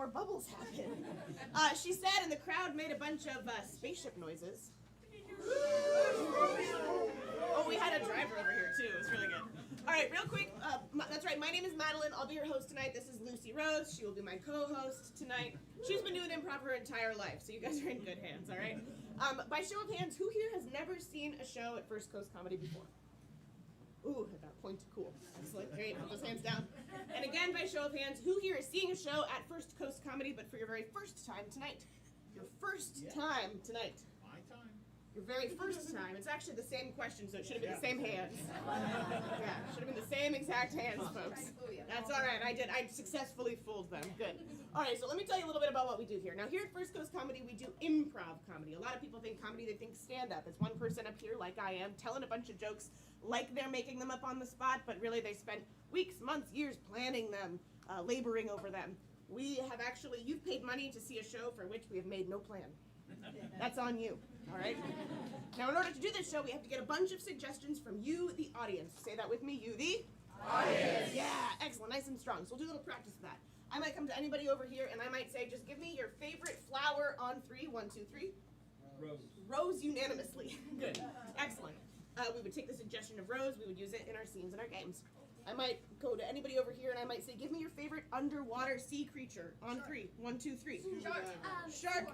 before bubbles happen. She said, and the crowd made a bunch of spaceship noises. Oh, we had a driver over here too. It was really good. All right, real quick. That's right. My name is Madeline. I'll be your host tonight. This is Lucy Rose. She will be my co-host tonight. She's been doing improv her entire life, so you guys are in good hands. All right. By show of hands, who here has never seen a show at First Coast Comedy before? Ooh, I got a point. Cool. Excellent. Great. Put those hands down. And again, by show of hands, who here is seeing a show at First Coast Comedy, but for your very first time tonight? Your first time tonight. My time. Your very first time. It's actually the same question, so it should have been the same hands. Yeah, should have been the same exact hands, folks. That's all right. I successfully fooled them. Good. All right, so let me tell you a little bit about what we do here. Now, here at First Coast Comedy, we do improv comedy. A lot of people think comedy, they think stand-up. It's one person up here, like I am, telling a bunch of jokes like they're making them up on the spot, but really they spent weeks, months, years planning them, laboring over them. We have actually, you've paid money to see a show for which we have made no plan. That's on you, all right? Now, in order to do this show, we have to get a bunch of suggestions from you, the audience. Say that with me, you, the Audience. Yeah, excellent, nice and strong. So we'll do a little practice of that. I might come to anybody over here, and I might say, just give me your favorite flower on three. 1, 2, 3. Rose. Rose unanimously. Good, excellent. We would take the suggestion of Rose, we would use it in our scenes and our games. I might go to anybody over here and I might say, give me your favorite underwater sea creature on 3. 1, 2, 3. Shark.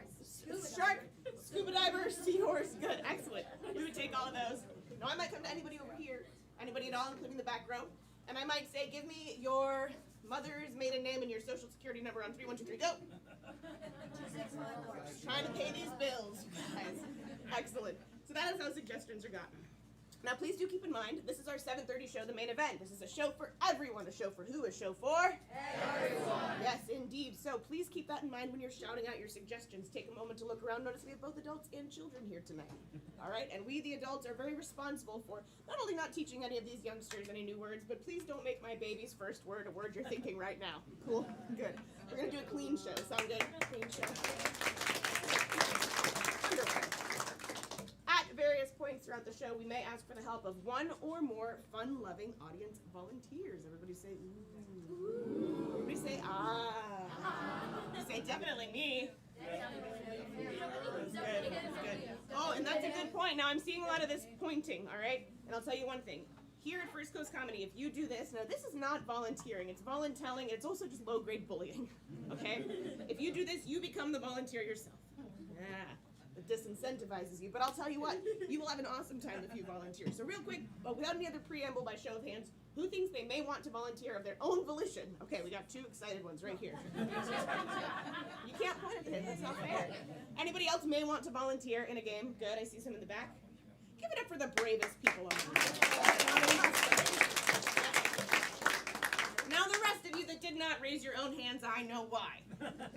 Shark. Scuba diver. Seahorse. Good. Excellent. We would take all of those. Now I might come to anybody over here, anybody at all, including the back row, and I might say, give me your mother's maiden name and your social security number on 3. 1, 2, 3. Go. Trying to pay these bills, guys. Excellent. So that is how suggestions are gotten. Now, please do keep in mind, this is our 7:30 show, the main event. This is a show for everyone. A show for who? A show for? Everyone. Yes, indeed. So please keep that in mind when you're shouting out your suggestions. Take a moment to look around. Notice we have both adults and children here tonight. All right? And we, the adults, are very responsible for not only not teaching any of these youngsters any new words, but please don't make my baby's first word a word you're thinking right now. Cool? Good. We're going to do a clean show. Sound good? Clean show. Underwear. At various points throughout the show, we may ask for the help of one or more fun-loving audience volunteers. Everybody say, ooh. Everybody say, ah. You say, definitely me. That's good. That's good. Oh, and that's a good point. Now, I'm seeing a lot of this pointing, all right? And I'll tell you one thing. Here at First Coast Comedy, if you do this, now this is not volunteering. It's voluntelling. It's also just low-grade bullying, okay? If you do this, you become the volunteer yourself. Yeah. It disincentivizes you, but I'll tell you what, you will have an awesome time if you volunteer. So real quick, but without any other preamble, by show of hands, who thinks they may want to volunteer of their own volition? Okay, we got 2 excited ones right here. You can't point at them, that's not fair. Anybody else may want to volunteer in a game? Good, I see some in the back. Give it up for the bravest people on the Now the rest of you that did not raise your own hands, I know why.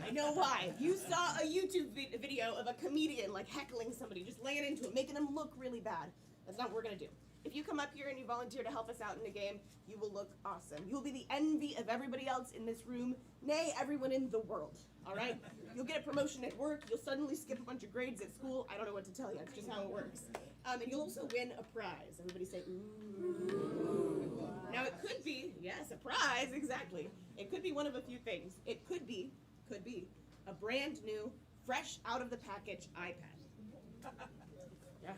I know why. You saw a YouTube video of a comedian like heckling somebody, just laying into it, making them look really bad. That's not what we're going to do. If you come up here and you volunteer to help us out in a game, you will look awesome. You will be the envy of everybody else in this room, nay, everyone in the world, all right? You'll get a promotion at work. You'll suddenly skip a bunch of grades at school. I don't know what to tell you. It's just how it works. And you'll also win a prize. Everybody say, ooh. Now, it could be, yes, a prize, exactly. It could be one of a few things. It could be a brand new, fresh out of the package iPad. Yeah,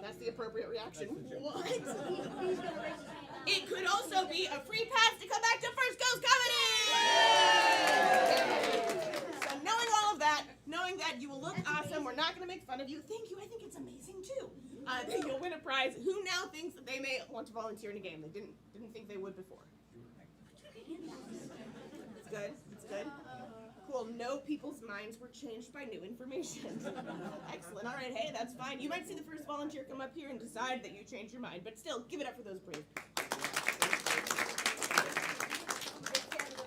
that's the appropriate reaction. What? It could also be a free pass to come back to First Coast Comedy! So knowing all of that, knowing that you will look awesome, we're not going to make fun of you. Thank you, I think it's amazing too. That you'll win a prize. Who now thinks that they may want to volunteer in a game? They didn't think they would before. It's good, it's good. Cool, no people's minds were changed by new information. Excellent, all right, hey, that's fine. You might see the first volunteer come up here and decide that you changed your mind, but still, give it up for those brave people.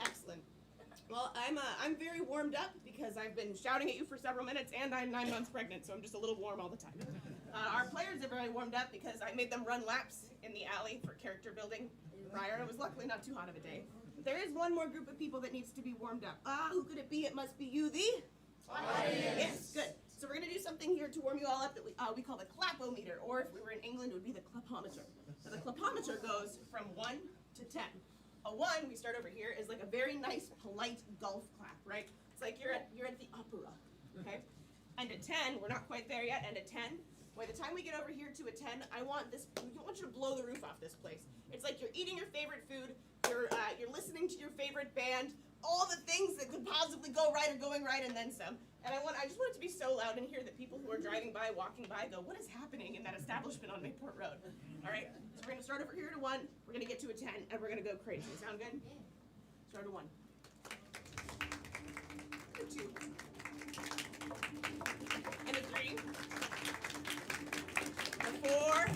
Excellent. Well, I'm very warmed up because I've been shouting at you for several minutes and I'm 9 months pregnant, so I'm just a little warm all the time. Our players are very warmed up because I made them run laps in the alley for character building prior. It was luckily not too hot of a day. There is one more group of people that needs to be warmed up. Who could it be? It must be you, the audience. Yes, good. So we're going to do something here to warm you all up that we call the clapometer, or if we were in England, it would be the clapometer. So the clapometer goes from 1 to 10. A 1, we start over here, is like a very nice, polite golf clap, right? It's like you're at the opera, okay? And at 10, we're not quite there yet, and at 10, by the time we get over here to a 10, I want you to blow the roof off this place. It's like you're eating your favorite food, you're listening to your favorite band, all the things that could possibly go right are going right, and then some. And I just want it to be so loud in here that people who are driving by, walking by, go, what is happening in that establishment on Mayport Road? All right, so we're gonna start over here to 1, we're gonna get to a 10, and we're gonna go crazy. Sound good? Start at 1. A 2. And a 3. A 4.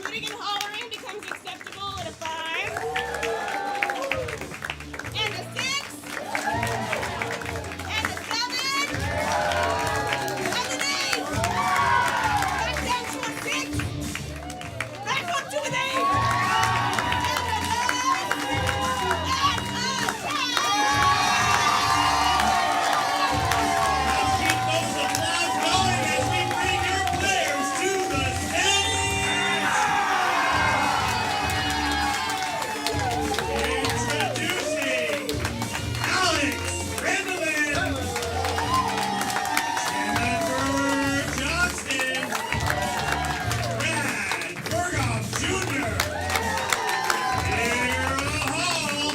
Hooting and hollering becomes acceptable at a 5. And a 6. And a 7. And an 8. Back down to a 6. Back up to an 8. And a 9. And a 10. Let's keep those applause going as we bring your players to the stage. Introducing Alex Randallin, Jennifer Johnston, Brad Burghoff Jr., Vera Hall,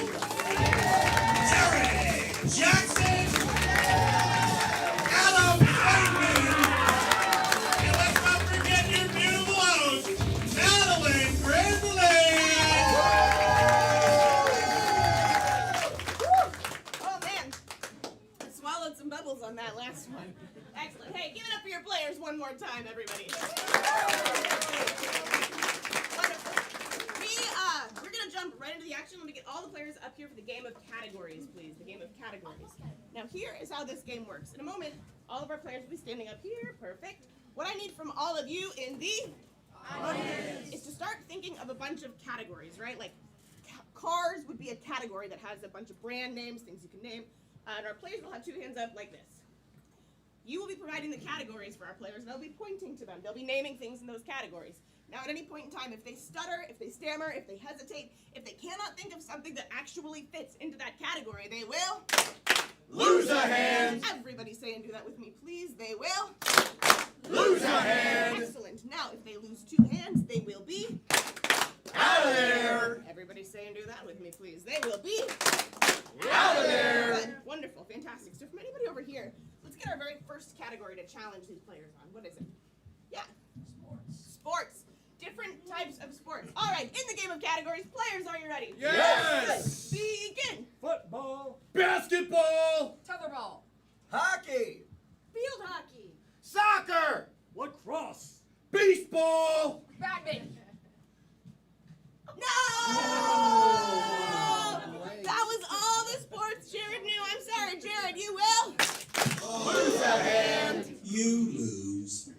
Jared Jackson, Adam Feynman, and let's not forget your beautiful host, Madeline Grandelin. Oh man, I swallowed some bubbles on that last one. Excellent. Hey, give it up for your players one more time, everybody. Wonderful. We're gonna jump right into the action. Let me get all the players up here for the game of categories, please. The game of categories. Now here is how this game works. In a moment, all of our players will be standing up here. Perfect. What I need from all of you in the audience is to start thinking of a bunch of categories, right? Like cars would be a category that has a bunch of brand names, things you can name. And our players will have 2 hands up like this. You will be providing the categories for our players, and they'll be pointing to them. They'll be naming things in those categories. Now, at any point in time, if they stutter, if they stammer, if they hesitate, if they cannot think of something that actually fits into that category, they will Lose a hand. Everybody say and do that with me, please. They will Lose a hand. Excellent. Now, if they lose 2 hands, they will be Out of there. Everybody say and do that with me, please. They will be Out of there. Good. Wonderful. Fantastic. So from anybody over here, let's get our very first category to challenge these players on. What is it? Yeah. Sports. Different types of sports. All right. In the game of categories, players, are you ready? Yes. Good. Begin. Football. Basketball. Tetherball. Hockey. Field hockey. Soccer. Lacrosse. Baseball. Badminton. No! That was all the sports Jared knew. I'm sorry, Jared. You will Lose a hand. You lose.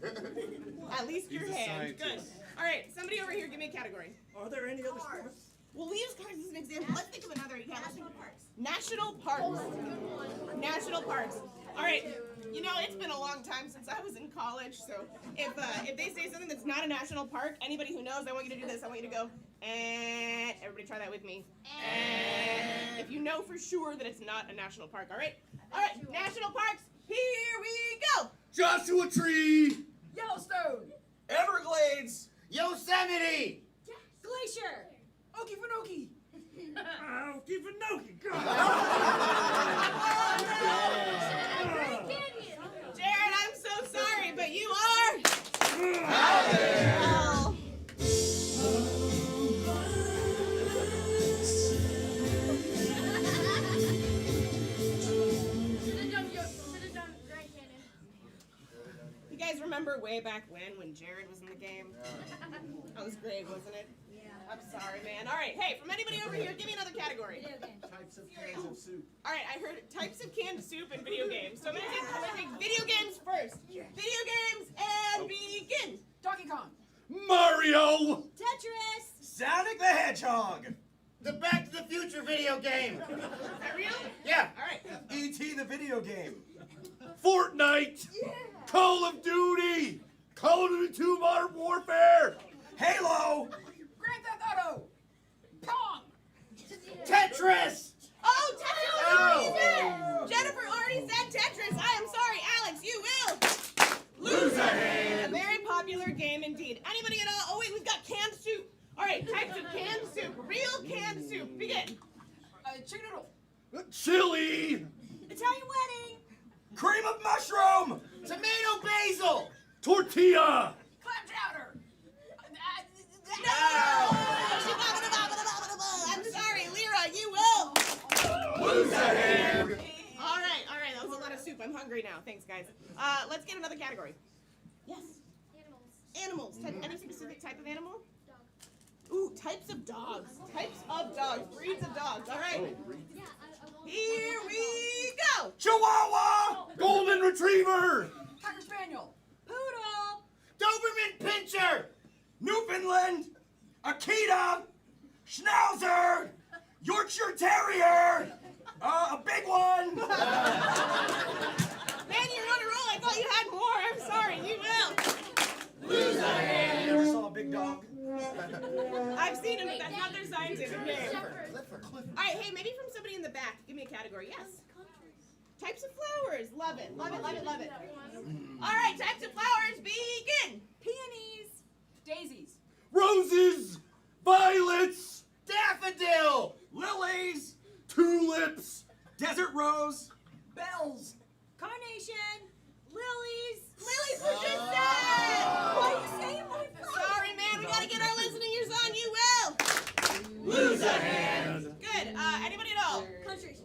at least your hand. Good. All right. Somebody over here, give me a category. Are there any other sports? We'll use cars as an example. Let's think of another. Yeah, let's think of parks. National parks. National parks. All right. You know, it's been a long time since I was in college, so if they say something that's not a national park, anybody who knows, I want you to do this. I want you to go, and everybody try that with me. And if you know for sure that it's not a national park, all right? All right, national parks, here we go. Joshua Tree. Yellowstone. Everglades. Yosemite. Glacier. Okefenokee. Okefenokee. Jared, I'm so sorry, but you are Out of there. Oh. You guys remember way back when Jared was in the game? That was great, wasn't it? Yeah. I'm sorry, man. All right, hey, from anybody over here, give me another category. Types of cans of soup. All right, I heard types of canned soup and video games. So I'm gonna take video games first. Video games and begin. Donkey Kong. Mario. Tetris. Sonic the Hedgehog. The Back to the Future video game. Is that real? Yeah. All right. E.T. the video game. Fortnite. Call of Duty. Call of Duty 2 Modern Warfare. Halo. Grand Theft Auto. Pong. Tetris. Oh, Tetris! Oh. Yes! Chicken noodle. Chili. Italian wedding. Cream of mushroom. Tomato basil. Tortilla. Clam chowder. I'm sorry, Lyra, you will. Lose a hand. All right, that was a lot of soup. I'm hungry now. Thanks, guys. Let's get another category. Yes. Animals. Any specific type of animal? Ooh, types of dogs. Types of dogs. Breeds of dogs. All right. Here we go. Chihuahua. Golden Retriever. Cocker spaniel. Poodle. Doberman Pinscher. Newfoundland. Akita. Schnauzer. Yorkshire Terrier. A big one. Man, you're on a roll. I thought you had more. I'm sorry. You will. Lose a hand. You ever saw a big dog? I've seen them, but that's not their scientific name. All right, hey, maybe from somebody in the back. Give me a category. Yes. Types of flowers. Love it. Love it. Love it. Love it. All right, types of flowers. Begin. Peonies. Daisies. Roses. Violets. Daffodil. Lilies. Tulips. Desert rose. Bells. Carnation. Lilies. Lilies were just said. Why are you saying my Sorry, man. We gotta get our listening ears on. You will. Lose a hand. Good. Anybody at all? Countries.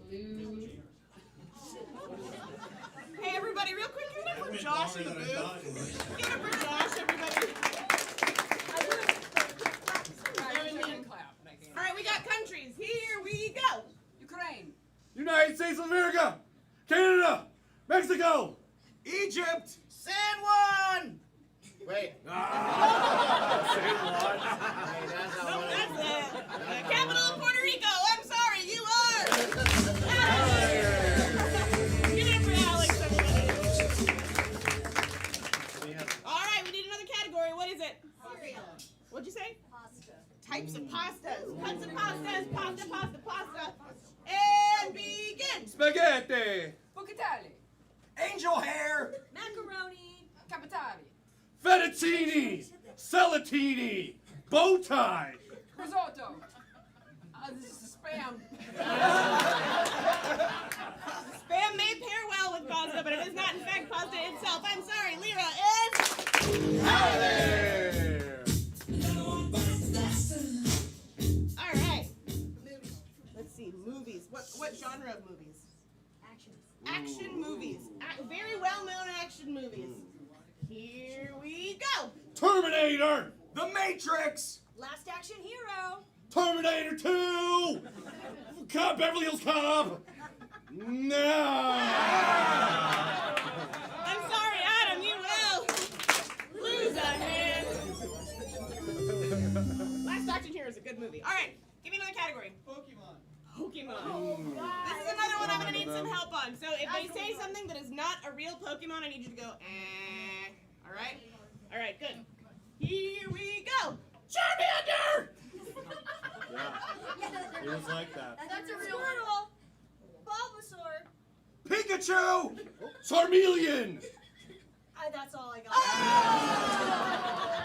Hey, everybody, real quick, give it up for Josh in the booth. Give it up for Josh, everybody. All right, we got countries. Here we go. Ukraine. United States of America. Canada. Mexico. Egypt. San Juan. Wait. Nope, that's it. Capital of Puerto Rico. I'm sorry, you are. Give it up for Alex, everybody. All right, we need another category. What is it? Cereal. What'd you say? Pasta. Types of pastas. Cuts of pastas. Pasta. And begin. Spaghetti. Bucatali. Angel hair. Macaroni. Capitali. Fettuccine. Celatini. Bow tie. Risotto. This is spam. Spam may pair well with pasta, but it is not in fact pasta itself. I'm sorry, Lyra is Out of there. all right. Let's see, movies. What genre of movies? Action movies. Very well-known action movies. Here we go. Terminator. The Matrix. Last action hero. Terminator 2. Beverly Hills Cop. No. I'm sorry, Adam, you will lose a hand. Last Action Hero is a good movie. All right, give me another category. Pokemon. This is another one I'm going to need some help on. So if they say something that is not a real Pokemon, I need you to go, eh. All right? All right, good. Here we go. Charmander! It was like that. That's a real one. Bulbasaur. Pikachu. Charmeleon. That's all I got.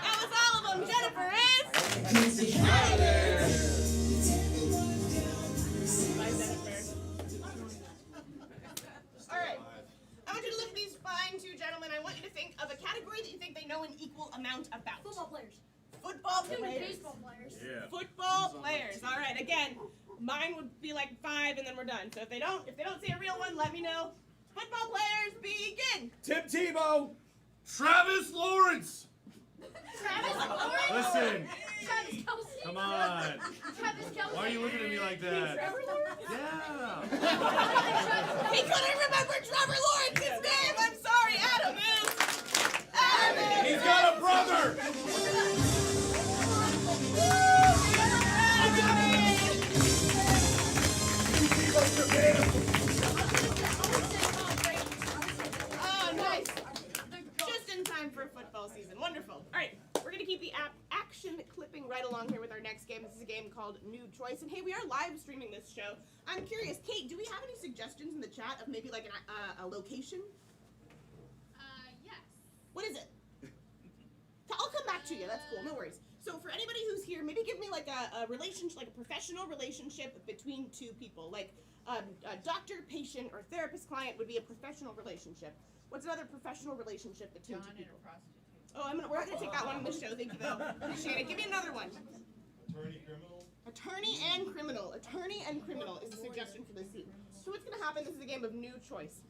That was all of them. Jennifer is... Bye, Jennifer. All right. I want you to look at these fine two gentlemen. I want you to think of a category that you think they know an equal amount about. Football players. Football players. Baseball players. Yeah. Football players. All right. Again, mine would be like 5, and then we're done. So if they don't say a real one, let me know. Football players, begin. Tim Tebow. Travis Lawrence. Travis Lawrence. Listen. Travis Kelce. Come on. Travis Kelce. Why are you looking at me like that? Trevor Lawrence? Yeah. He couldn't remember Trevor Lawrence's name. I'm sorry, Adam is. Adam. He's got a brother. Oh, nice. Just in time for football season. Wonderful. All right, we're going to keep the action clipping right along here with our next game. This is a game called New Choice. And hey, we are live streaming this show. I'm curious, Kate, do we have any suggestions in the chat of maybe like a location? Yes. What is it? I'll come back to you. That's cool. No worries. So for anybody who's here, maybe give me like a relationship, like a professional relationship between two people. Like a doctor-patient or therapist-client would be a professional relationship. What's another professional relationship between two people? Oh, we're gonna take that one in the show. Thank you, though. Appreciate it. Give me another one. Attorney criminal. Attorney and criminal. Attorney and criminal is a suggestion for this scene. So what's gonna happen? This is a game of new choice.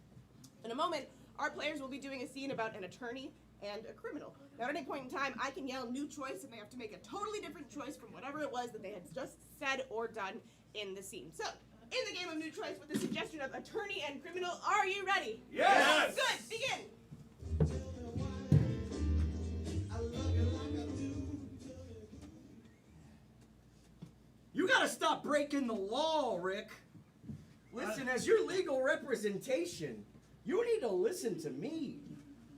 In a moment, our players will be doing a scene about an attorney and a criminal. Now, at any point in time, I can yell new choice, and they have to make a totally different choice from whatever it was that they had just said or done in the scene. So, in the game of new choice with the suggestion of attorney and criminal, are you ready? Yes! Good, begin. You gotta stop breaking the law, Rick. Listen, as your legal representation, you need to listen to me.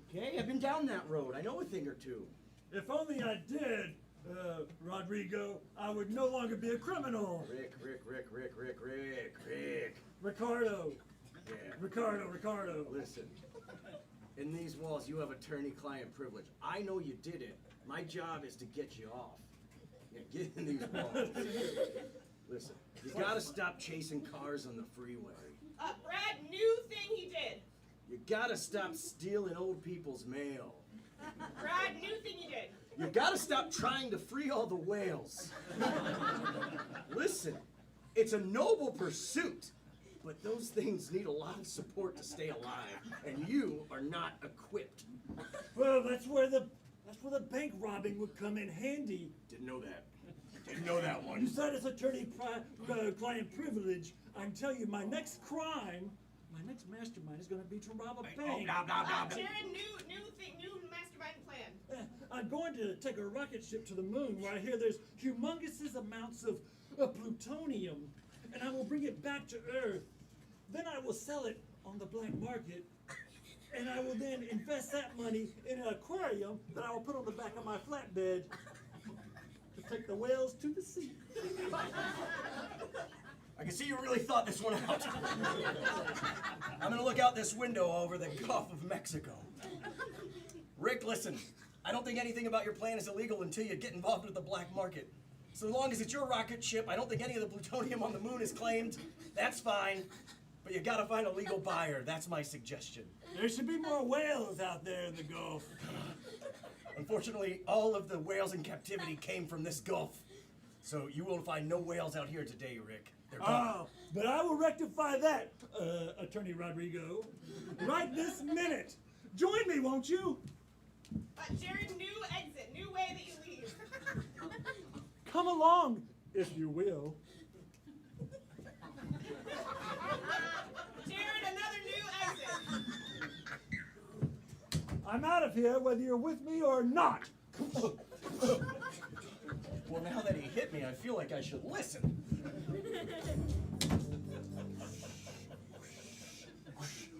Okay? I've been down that road. I know a thing or two. If only I did, Rodrigo, I would no longer be a criminal. Rick. Ricardo. Yeah. Ricardo. Listen. In these walls, you have attorney-client privilege. I know you did it. My job is to get you off. Yeah, get in these walls. Listen, you gotta stop chasing cars on the freeway. Brad, new thing he did. You gotta stop stealing old people's mail. Brad, new thing he did. You gotta stop trying to free all the whales. Listen, it's a noble pursuit, but those things need a lot of support to stay alive, and you are not equipped. Well, that's where the bank robbing would come in handy. Didn't know that. Didn't know that You one. said it's attorney-client privilege. I can tell you, my next crime, my next mastermind is going to be to rob a bank. Jared, new thing, new mastermind plan. I'm going to take a rocket ship to the moon where I hear there's humongous amounts of plutonium, and I will bring it back to Earth. Then I will sell it on the black market, and I will then invest that money in an aquarium that I will put on the back of my flatbed to take the whales to the sea. I can see you really thought this one out. I'm gonna look out this window over the Gulf of Mexico. Rick, listen, I don't think anything about your plan is illegal until you get involved with the black market. So long as it's your rocket ship, I don't think any of the plutonium on the moon is claimed. That's fine. But you gotta find a legal buyer. That's my suggestion. There should be more whales out there in the Gulf. Unfortunately, all of the whales in captivity came from this Gulf. So you will find no whales out here today, Rick. They're gone. Oh, but I will rectify that, Attorney Rodrigo. Right this minute. Join me, won't you? Jared, new exit, new way that you leave. Come along, if you will. Jared, another new exit. I'm out of here whether you're with me or not. Well, now that he hit me, I feel like I should listen.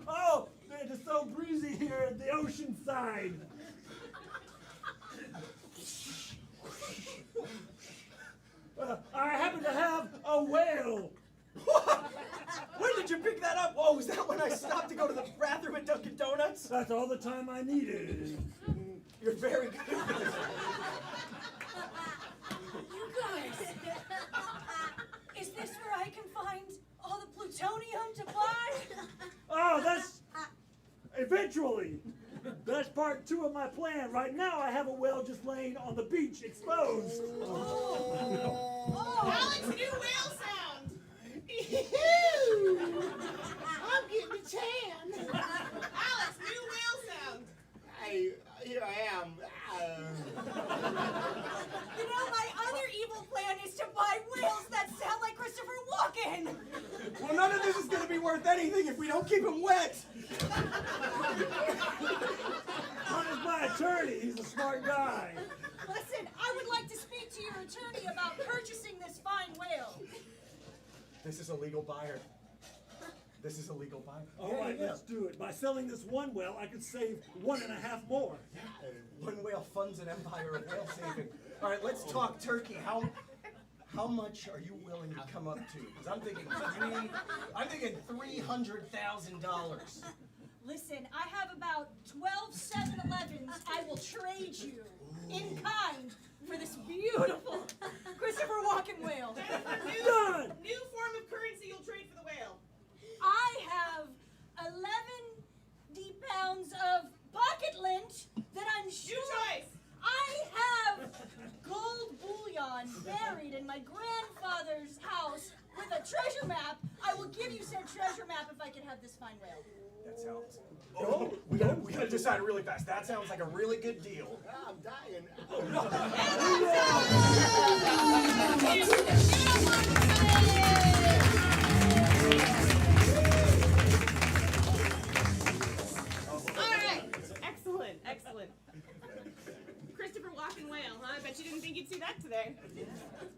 Oh, it is so breezy here at the ocean side. I happen to have a whale. When did you pick that up? Whoa, was that when I stopped to go to the bathroom at Dunkin' Donuts? That's all the time I needed. You're very good. You guys, is this where I can find all the plutonium to buy? Oh, that's eventually. That's part 2 of my plan. Right now, I have a whale just laying on the beach, exposed. Alex, new whale sound. I'm getting a tan. Alex, new whale sound. Hey, here I am. You know, my other evil plan is to buy whales that sound like Christopher Walken. Well, none of this is going to be worth anything if we don't keep him wet. Hunt is my attorney. He's a smart guy. Listen, I would like to speak to your attorney about purchasing this fine whale. This is a legal buyer. This is a legal buyer. All right, let's do it. By selling this one whale, I could save 1.5 more. One whale funds an empire of whale saving. All right, let's talk turkey. How much are you willing to come up to? Because I'm thinking $300,000. Listen, I have about 12 7-Elevens I will trade you in kind for this beautiful Christopher Walken whale. Jennifer, Done! new form of currency you'll trade for the whale. I have 11 pounds of pocket lint that I'm New sure choice. I have gold bullion buried in my grandfather's house with a treasure map. I will give you said treasure map if I can have this fine whale. That sounds. Oh, we gotta decide really fast. That sounds like a really good deal. I'm dying. Alright. Excellent, excellent. Christopher Walken whale, huh? I bet you didn't think you'd see that today.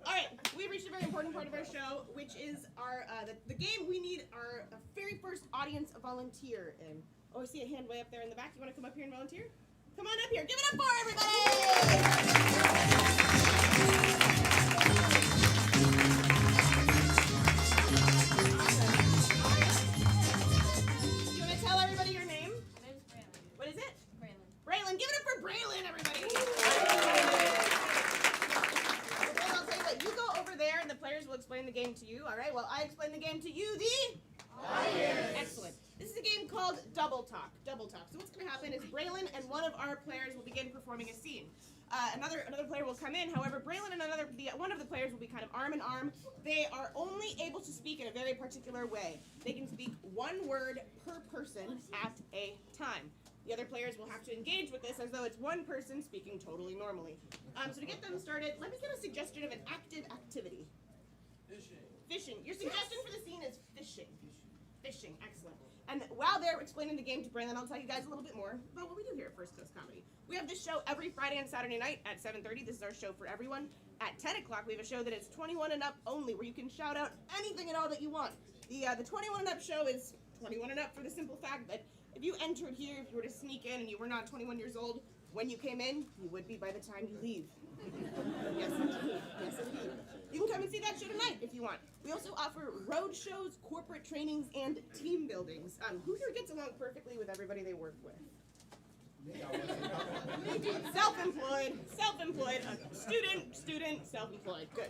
Alright, we've reached a very important part of our show, which is our the game we need our very first audience volunteer in. Oh, I see a hand way up there in the back. You want to come up here and volunteer? Come on up here. Give it up for everybody! You want to tell everybody your name? My name's Braylon. What is it? Braylon. Braylon. Give it up for Braylon, everybody! Okay, I'll tell you what. You go over there and the players will explain the game to you. All right, well, I explain the game to you, Excellent. This is a game called Double Talk. Double Talk. So what's going to happen is Braylon and one of our players will begin performing a scene. Another player will come in. However, Braylon and one of the players will be kind of arm in arm. They are only able to speak in a very particular way. They can speak one word per person at a time. The other players will have to engage with this as though it's one person speaking totally normally. So to get them started, let me get a suggestion of an active activity. Fishing. Your suggestion for the scene is fishing. Fishing, excellent. And while they're explaining the game to Braylon, I'll tell you guys a little bit more about what we do here at First Coast Comedy. We have this show every Friday and Saturday night at 7:30. This is our show for everyone. At 10 o'clock, we have a show that is 21 and up only, where you can shout out anything and all that you want. The 21 and up show is 21 and up for the simple fact that if you entered here, if you were to sneak in and you were not 21 years old, when you came in, you would be by the time you leave. Yes, indeed. Yes, indeed. You can come and see that show tonight if you want. We also offer road shows, corporate trainings, and team buildings. Who here gets along perfectly with everybody they work with? Self-employed, student, self-employed. Good.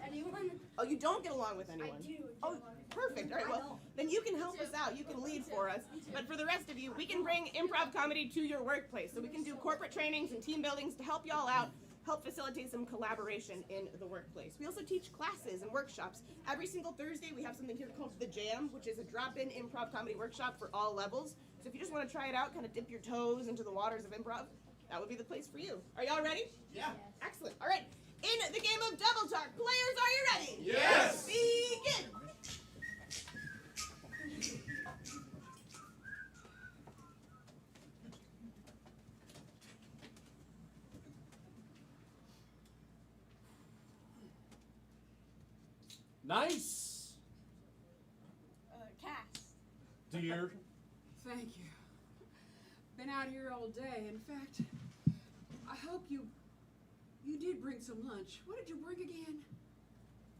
Anyone? Oh, you don't get along with anyone? I do. Oh, perfect. All right, well, then you can help us out. You can lead for us. But for the rest of you, we can bring improv comedy to your workplace. So we can do corporate trainings and team buildings to help y'all out, help facilitate some collaboration in the workplace. We also teach classes and workshops. Every single Thursday, we have something here called The Jam, which is a drop-in improv comedy workshop for all levels. So if you just want to try it out, kind of dip your toes into the waters of improv, that would be the place for you. Are y'all ready? Yeah. Excellent. All right. In the game of Double Talk, players, are you ready? Yes. Begin. Nice, Cass. dear. Thank you. Been out here all day. In fact, I hope you did bring some lunch. What did you bring again?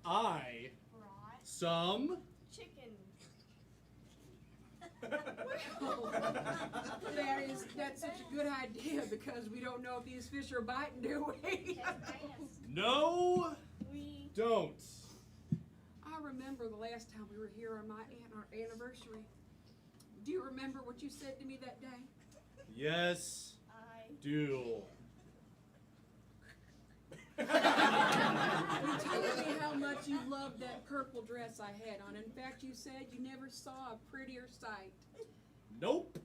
I Brought some. chicken. That's such a good idea because we don't know if these fish are biting, do we? No, We don't. I remember the last time we were here on our anniversary. Do you remember what you said to me that day? Yes, do. You told me how much you loved that purple dress I had on. In fact, you said you never saw a prettier sight. Nope,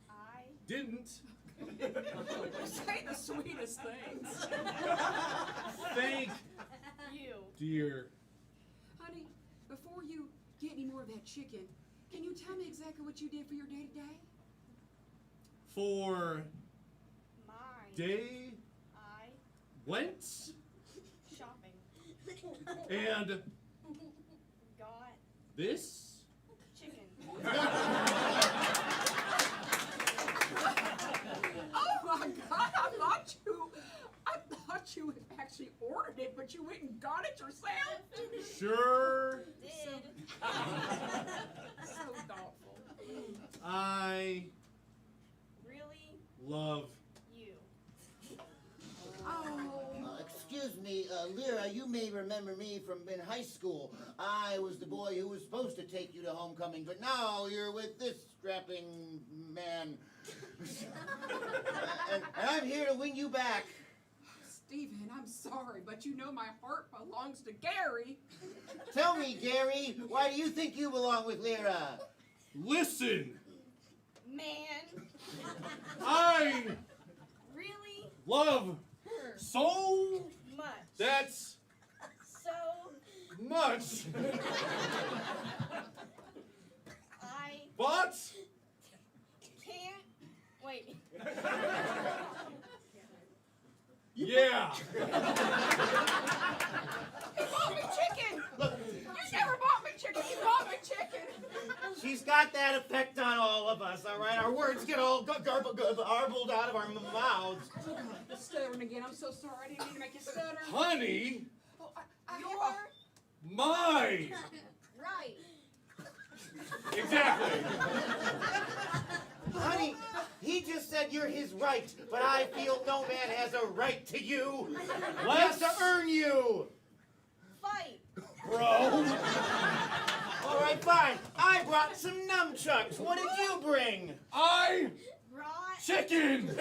I didn't. You say the sweetest things. Thank you. dear. Honey, before you get any more of that chicken, can you tell me exactly what you did for your day-to-day? For My day I went shopping. and Got this. chicken. Oh my God! I thought you had actually ordered it, but you went and got it yourself. Sure, Did. So thoughtful. I Really? love You. Oh, Lyra, you may remember me from in high school. I was the boy who was supposed to take you to homecoming, but now you're with this strapping man. and I'm here to win you back. Stephen, I'm sorry, but you know my heart belongs to Gary. Tell me, Gary, why do you think you belong with Lyra? Listen, Man. I Really? love so Much. that's So much, I but can't wait. yeah. You bought me chicken. You never bought me chicken. You bought me chicken. She's got that effect on all of us, all right? Our words get all garbled out of our mouths. I'm stuttering again. I'm so sorry. I didn't mean to make you stutter. Honey, Oh, I You're have my right. exactly. Honey, he just said you're his right, but I feel no man has a right to you. He has to earn you. Fight. Bro. All right, fine. I brought some nunchucks. What did you bring? I Brought. chicken.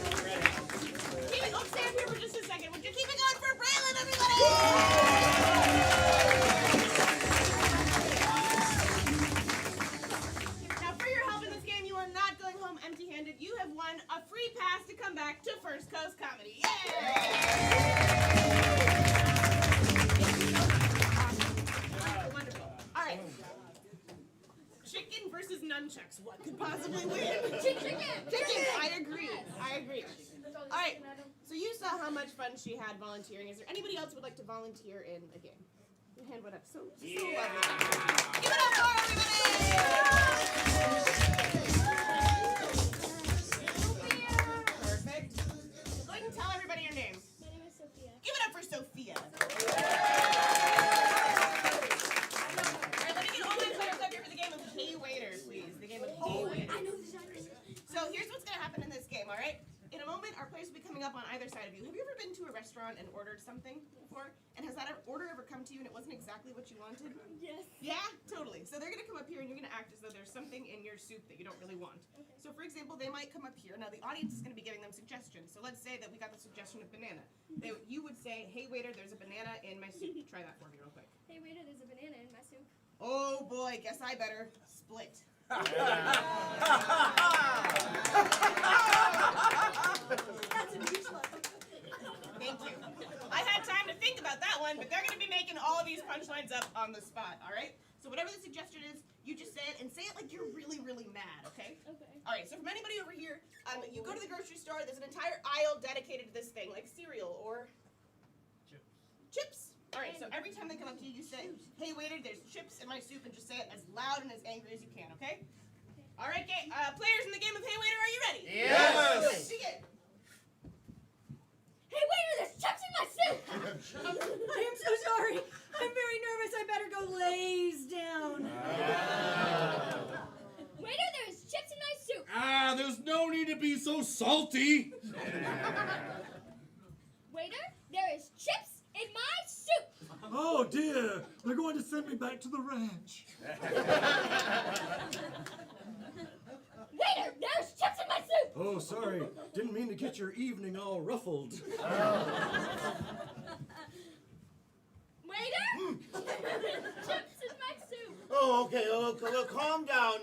Keep it. Oh, stand here for just a second. Would you keep it going for Braylon, everybody? Now, for your help in this game, you are not going home empty-handed. You have won a free pass to come back to First Coast Comedy. Wonderful, wonderful. All right. Chicken versus nunchucks. What could possibly win? Chicken. I agree. All right. So you saw how much fun she had volunteering. Is there anybody else who would like to volunteer in a game? Your hand went up. So lovely. Give it up for everybody. Perfect. Go ahead and tell everybody your name. My name is Sophia. Give it up for Sophia. All right, let me get all my players up here for the game of Hey Waiter, please. The game of Hey Waiter. I know this is So here's what's going to happen in this game, all right? In a moment, our players will be coming up on either side of you. Have you ever been to a restaurant and ordered something before? And has that order ever come to you and it wasn't exactly what you wanted? Yes. Yeah, totally. So they're going to come up here and you're going to act as though there's something in your soup that you don't really want. Okay. So for example, they might come up here. Now the audience is going to be giving them suggestions. So let's say that we got the suggestion of banana. You would say, hey waiter, there's a banana in my soup. Try that for me real quick. Hey waiter, there's a banana in my soup. Oh boy, guess I better split. That's a new slug. Thank you. I had time to think about that one, but they're going to be making all of these punchlines up on the spot, all right? So whatever the suggestion is, you just say it, and say it like you're really, really mad, okay? Okay. All right, so from anybody over here, you go to the grocery store, there's an entire aisle dedicated to this thing, like cereal or chips. All right, so every time they come up to you, you say, hey waiter, there's chips in my soup, and just say it as loud and as angry as you can, okay? All right, players in the game of Hey Waiter, are you ready? Yes. Begin. Hey waiter, there's chips in my soup. I am so sorry. I'm very nervous. I better go lays down. Waiter, there's chips in my soup. There's no need to be so salty. Waiter, there is chips in my soup. Oh dear, they're going to send me back to the ranch. Waiter, there's chips in my soup. Oh, sorry. Didn't mean to get your evening all ruffled. Waiter, chips in my soup. Oh, okay. Well, calm down.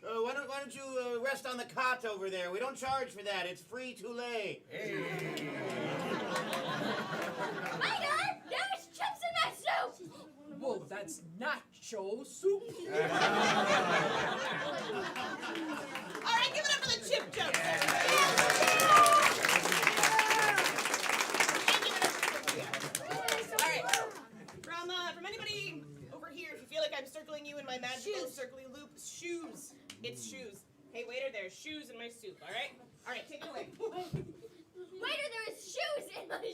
Why don't you rest on the cot over there? We don't charge for that. It's free to lay. Waiter, there's chips in my soup. Whoa, that's nacho soup. All right, give it up for the chip jokes. All right, from anybody over here, if you feel like I'm circling you in my magical circly loop, shoes. It's shoes. Hey waiter, there's shoes in my soup. All right, take it away. Waiter, there is shoes in my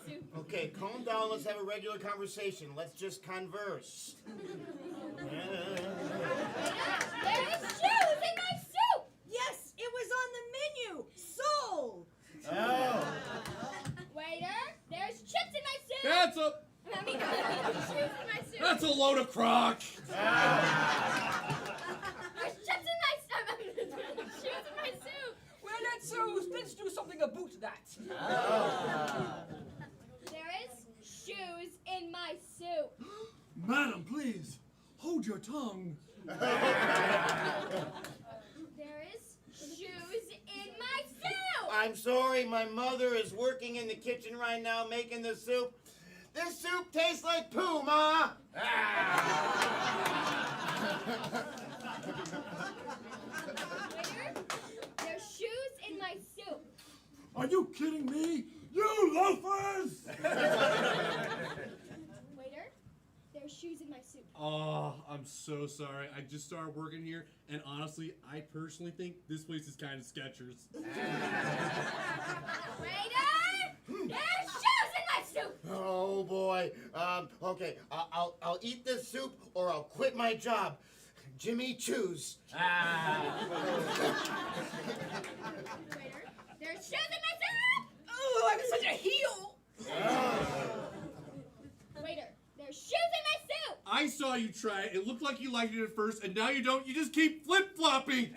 soup. Okay, calm down. Let's have a regular conversation. Let's just converse. Waiter, there is shoes float a crock. There's chips in my shoes in my soup. Well, let's do something about that. There is shoes in my soup. Madam, please, hold your tongue. There is shoes in my soup. I'm sorry, my mother is working in the kitchen right now making the soup. This soup tastes like poo, Ma! Waiter, there's shoes in my soup. Are you kidding me? You loafers! Waiter, there's shoes in my soup. Oh, I'm so sorry. I just started working here, and honestly, I personally think this place is kind of Skechers. Waiter, there's shoes in my soup. Oh boy. Okay, I'll eat this soup or I'll quit my job. Jimmy, choose. Waiter, there's shoes in my soup. Oh, I'm such a heel. Waiter, there's shoes in my soup. I saw you try it. It looked like you liked it at first, and now you don't. You just keep flip-flopping.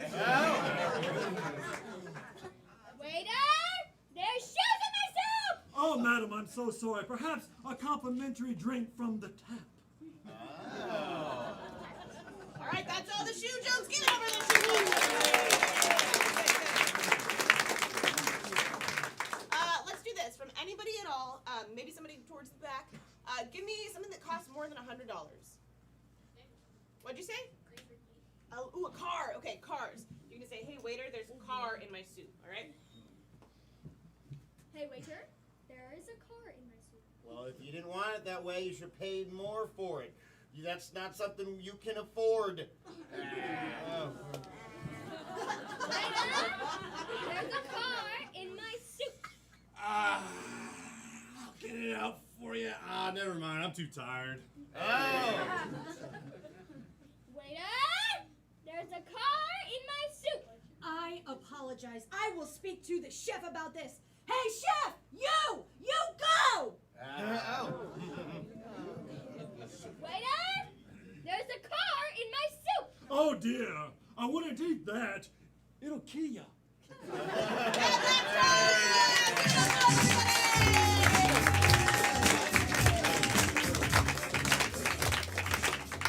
Waiter, there's shoes in my soup. Oh, madam, I'm so sorry. Perhaps a complimentary drink from the tap. All right, that's all the shoe jokes. Get over the shoe jokes. Let's do this. From anybody at all, maybe somebody towards the back, give me something that costs more than $100. What'd you say? Ooh, a car. Okay, cars. You're gonna say, hey, waiter, there's a car in my soup, all right? Hey, waiter, there is a car in my soup. Well, if you didn't want it that way, you should pay more for it. That's not something you can afford. Waiter, there's a car in my soup. I'll get it out for you. Never mind. I'm too tired. Waiter, there's a car in my soup. I apologize. I will speak to the chef about this. Hey, chef! You go! Waiter, there's a car in my soup. Oh, dear. I wouldn't eat that. It'll kill you.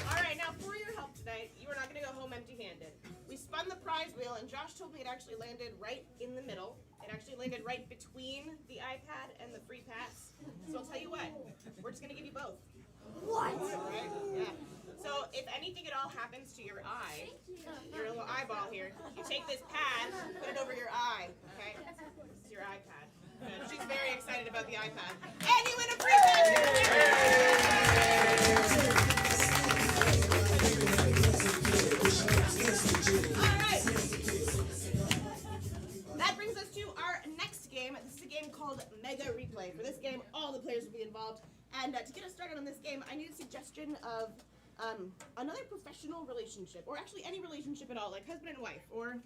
Alright, now for your help tonight, you are not going to go home empty-handed. We spun the prize wheel, and Josh told me it actually landed right in the middle. It actually landed right between the iPad and the free pass. So I'll tell you what, we're just going to give you both. What? Alright? Yeah. So if anything at all happens to your eye, your little eyeball here, you take this pad, put it over your eye, okay? It's your iPad. Good. She's very excited about the iPad. And you win a free Alright. That brings us to our next game. This is a game called Mega Replay. For this game, all the players will be involved. And to get us started on this game, I need a suggestion of another professional relationship, or actually any relationship at all, like husband and wife, or...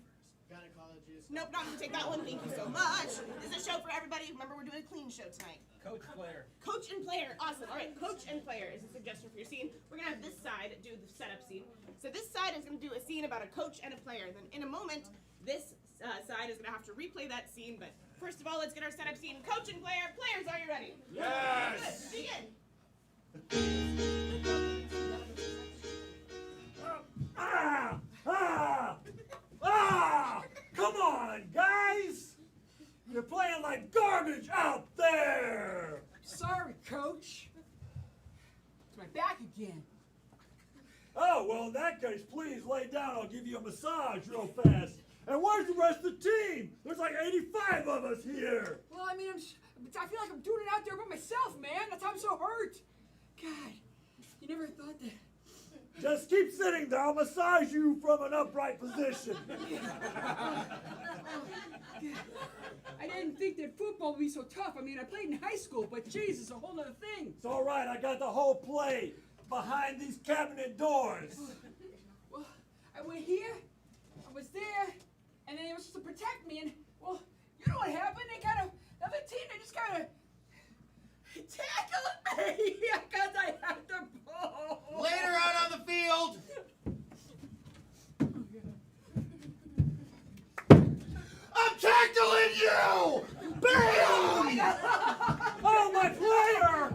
Gynecologist. Nope, not gonna take that one. Thank you so much. This is a show for everybody. Remember, we're doing a clean show tonight. Coach player. Coach and player. Awesome. All right, coach and player is a suggestion for your scene. We're going to have this side do the setup scene. So this side is going to do a scene about a coach and a player. Then in a moment, this side is going to have to replay that scene. But first of all, let's get our setup scene. Coach and player. Players, are you ready? Yes! Good. Begin. Come on, guys! You're playing like garbage out there! Sorry, Coach. It's my back again. Oh, well, in that case, please lay down. I'll give you a massage real fast. And where's the rest of the team? There's like 85 of us here. Well, I mean, I feel like I'm doing it out there by myself, man. That's how I'm so hurt. God, you never thought that. Just keep sitting there. I'll massage you from an upright position. I didn't think that football would be so tough. I mean, I played in high school, but Jesus, it's a whole other thing. It's all right. I got the whole play behind these cabinet doors. Well, I went here, I was there, and then they were supposed to protect me, and, well, you know what happened? They the other team, they just tackled me because I had the ball. Later out on the field. I'm tackling you! Bam! Oh, my player!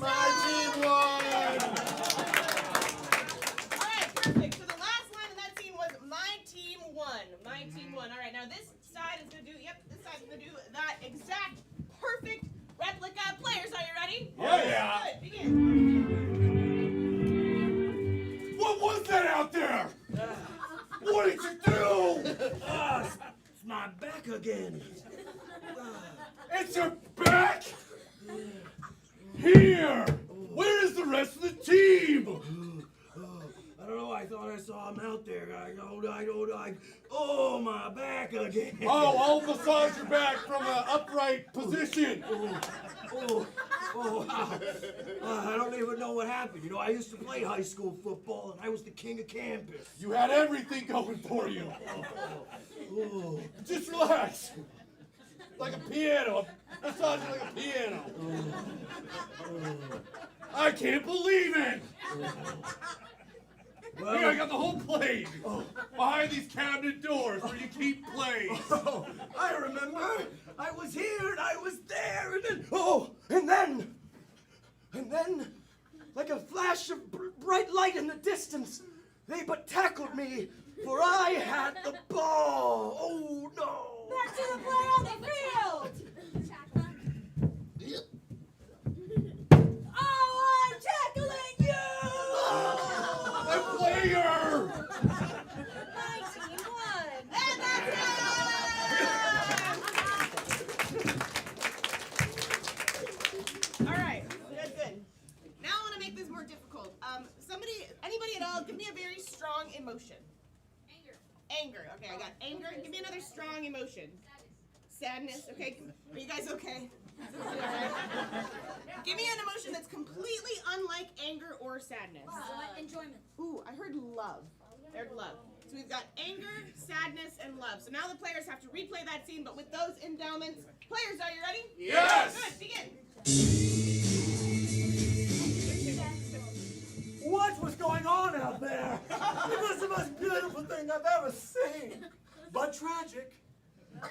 My team won! Alright, perfect. So the last line in that scene was my team won. My team won. Alright, now this side is gonna do, this side's gonna do that exact perfect replica. Players, are you ready? Yeah. Good, begin. What was that out there? What did you do? It's my back again. It's your back? Here! Where is the rest of the team? I don't know. I thought I saw him out there. Oh, my back again. Oh, I'll massage your back from an upright position. I don't even know what happened. You know, I used to play high school football, and I was the king of campus. You had everything going for you. Just relax. Like a piano. Massage it like a piano. I can't believe it. Well, Here, I got the whole plane. Behind these cabinet doors where you keep plays. I remember. I was here and I was there, and then, like a flash of bright light in the distance, they but tackled me, for I had the ball. Oh no! Back to the play on the field! Oh, I'm tackling you! The player! My team won! And that's it! Alright, good. Now I want to make this more difficult. Anybody at all, give me a very strong emotion. Anger. Okay, I got anger. Give me another strong emotion. Sadness. Okay. Are you guys okay? Alright. Give me an emotion that's completely unlike anger or sadness. Enjoyment. Ooh, I heard love. I heard love. So we've got anger, sadness, and love. So now the players have to replay that scene, but with those endowments. Players, are you ready? Yes! Good, begin. What was going on out there? It was the most beautiful thing I've ever seen, but tragic. I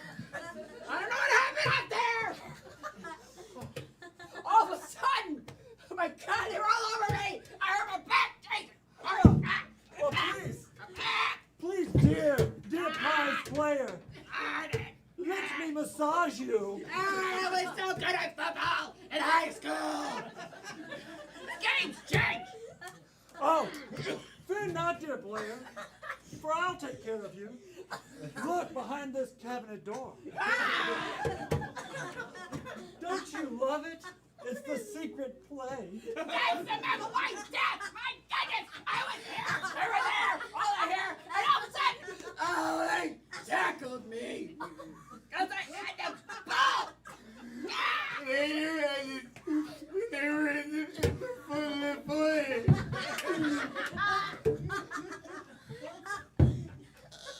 don't know what happened out there! All of a sudden, oh my God, they were all over me! I hurt my back, Jason! Well, please, dear prize player, let me massage you. I was so good at football in high school! The game's changed! Oh, fear not, dear player, for I'll take care of you. Look behind this cabinet door. Don't you love it? It's the secret play. I remember my death! My goodness! I was here! They were there! All I hear! And all of a sudden, oh, they tackled me! Because I had the ball! They were in the play.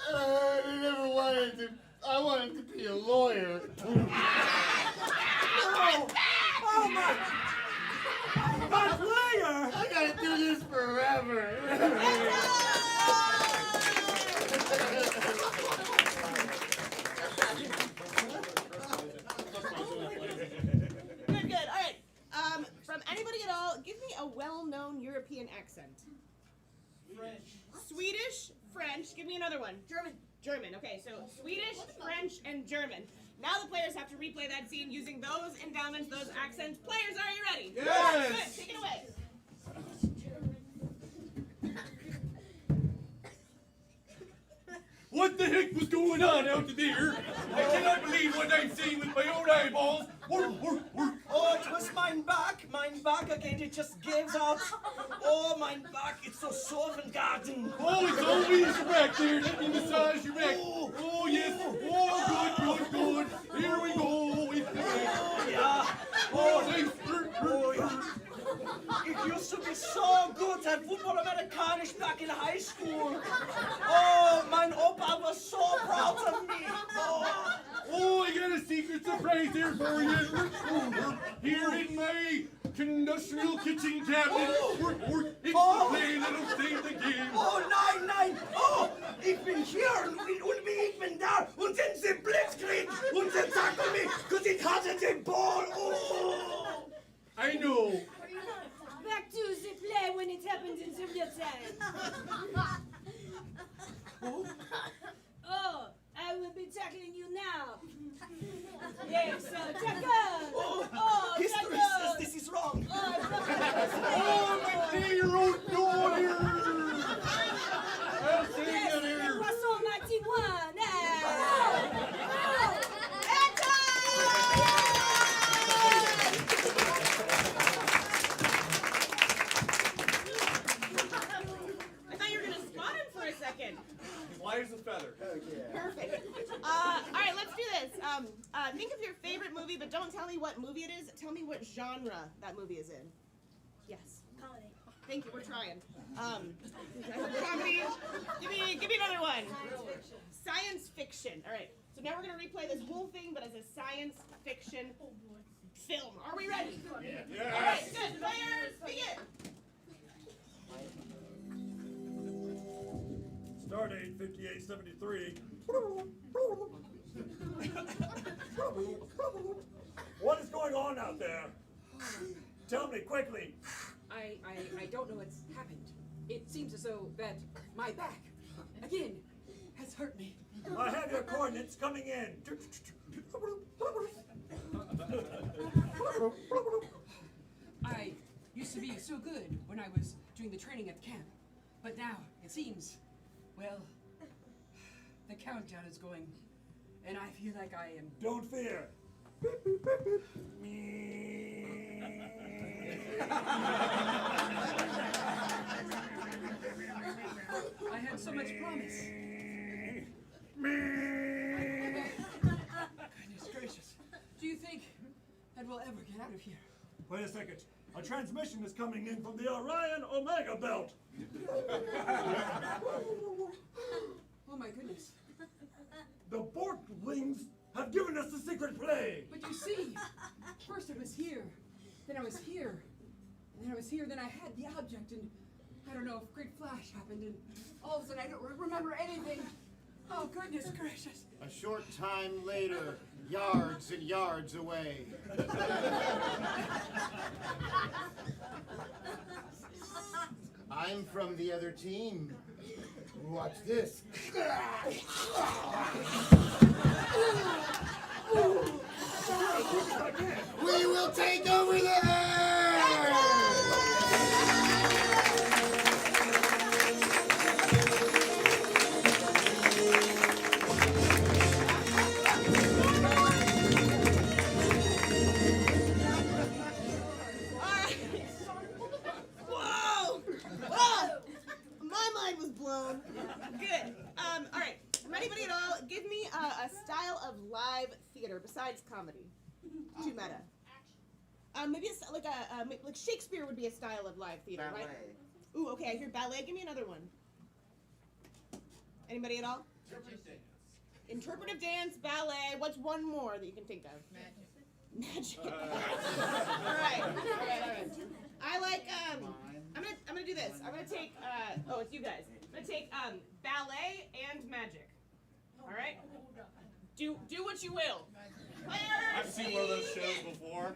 I never wanted to. I wanted to be a lawyer. Oh my player! I gotta do this forever. Good. All right. From anybody at all, give me a well-known European accent. French. Swedish, French. Give me another one. German. Okay, so Swedish, French, and German. Now the players have to replay that scene using those endowments, those accents. Players, are you ready? Yes! Good. Take it away. What the heck was going on out there? I cannot believe what I've seen with my own eyeballs. Oh, it was mine back again. It just gives out. Oh, mine back. It's so soft and garden. Oh, it's always your back there. Let me massage your back. Oh, yes. Oh, good. Here we go. It's the back. Oh, yeah. Oh, nice. Oh, yeah. It used to be so good at football Americanisch back in high school. Oh, mein Opa was so proud of me. Oh, I got a secret surprise here for you. Here in my industrial kitchen cabinet. It's Oh. the play that'll save the game. Oh, nein! Oh, ich bin hier und ich bin da und sind sie blitzkrieg und sie tackeln mich, cause ich hatte den Ball. Oh. I know. Back to the play when it happens in the real time. Oh, I will be tackling you now. Yes, tackle. Oh, History tackle. says this is wrong. Oh, my dear old daughter. I'll save Yes, that here. Poisson 91. I thought you were gonna spot him for a second. He's light as a feather. Perfect. All right, let's do this. Think of your favorite movie, but don't tell me what movie it is. Tell me what genre that movie is in. Yes. Comedy. Thank you. We're trying. Comedy. Give me another one. Science fiction. All right. So now we're gonna replay this whole thing, but as a science fiction film. Are we ready? Yeah. All right. Good. Players, begin. Stardate 5873. What is going on out there? Tell me quickly. I don't know what's happened. It seems as though that my back, again, has hurt me. I have your coordinates coming in. I used to be so good when I was doing the training at the camp. But now, it seems, well, the countdown is going, and I feel like I am... Don't fear. I had so much promise. Goodness gracious. Do you think that we'll ever get out of here? Wait a second. A transmission is coming in from the Orion Omega Belt. Oh my goodness. The Borglings have given us the secret play. But you see, first I was here, then I was here, and then I was here, then I had the object, and I don't know if great flash happened, and all of a sudden I don't remember anything. Oh, goodness gracious. A short time later, yards and yards away. I'm from the other team. Watch this. We will take over the air! Whoa! Whoa! My mind was blown. Good. All right. From anybody at all, give me a style of live theater besides comedy. Too meta. Maybe like Shakespeare would be a style of live theater, right? Ooh, okay. I hear ballet. Give me another one. Anybody at all? Interpretive dance, ballet. What's one more that you can think of? Magic. All right. I like I'm gonna do this. I'm gonna take oh, it's you guys. I'm gonna take ballet and magic. All right. Do what you will. I've seen one of those shows before.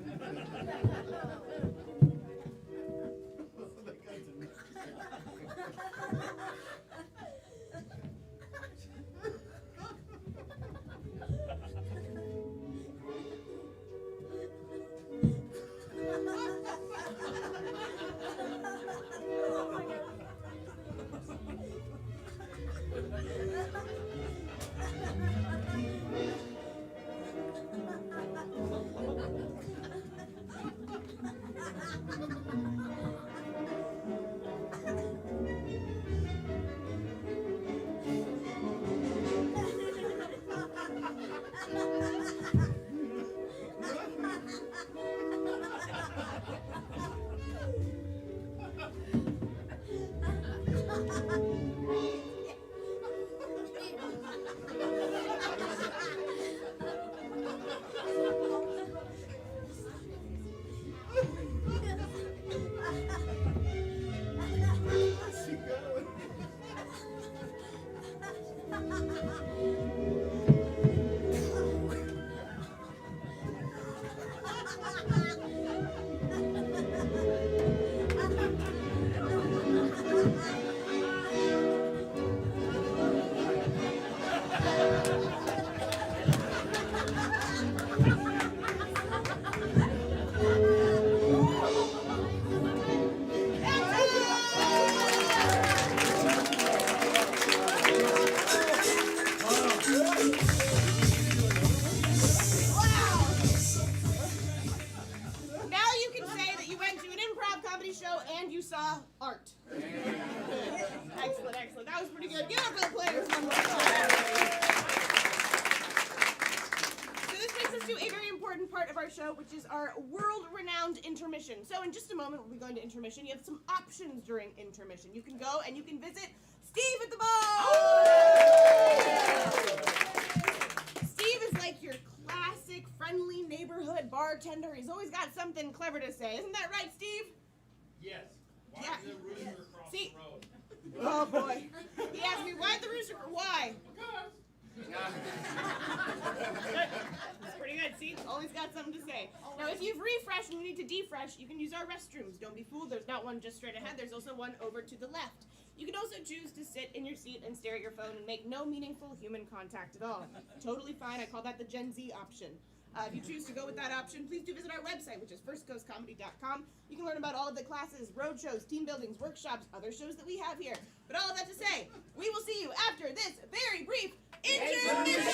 art. Excellent, excellent. That was pretty good. Give it up for the players one more time. So this brings us to a very important part of our show, which is our world-renowned intermission. So in just a moment, we'll be going to intermission. You have some options during intermission. You can go and you can visit Steve at the bar. Steve is like your classic, friendly neighborhood bartender. He's always got something clever to say. Isn't that right, Steve? Yes. Why Yeah. is the rooster across See- the road? Oh boy. He asked me, why the rooster? Why? That's pretty good. See, always got something to say. Now, if you've refreshed and you need to defresh, you can use our restrooms. Don't be fooled. There's not one just straight ahead. There's also one over to the left. You can also choose to sit in your seat and stare at your phone and make no meaningful human contact at all. Totally fine. I call that the Gen Z option. If you choose to go with that option, please do visit our website, which is firstcoastcomedy.com. You can learn about all of the classes, road shows, team buildings, workshops, other shows that we have here. But all of that to say, we will see you after this very brief intermission!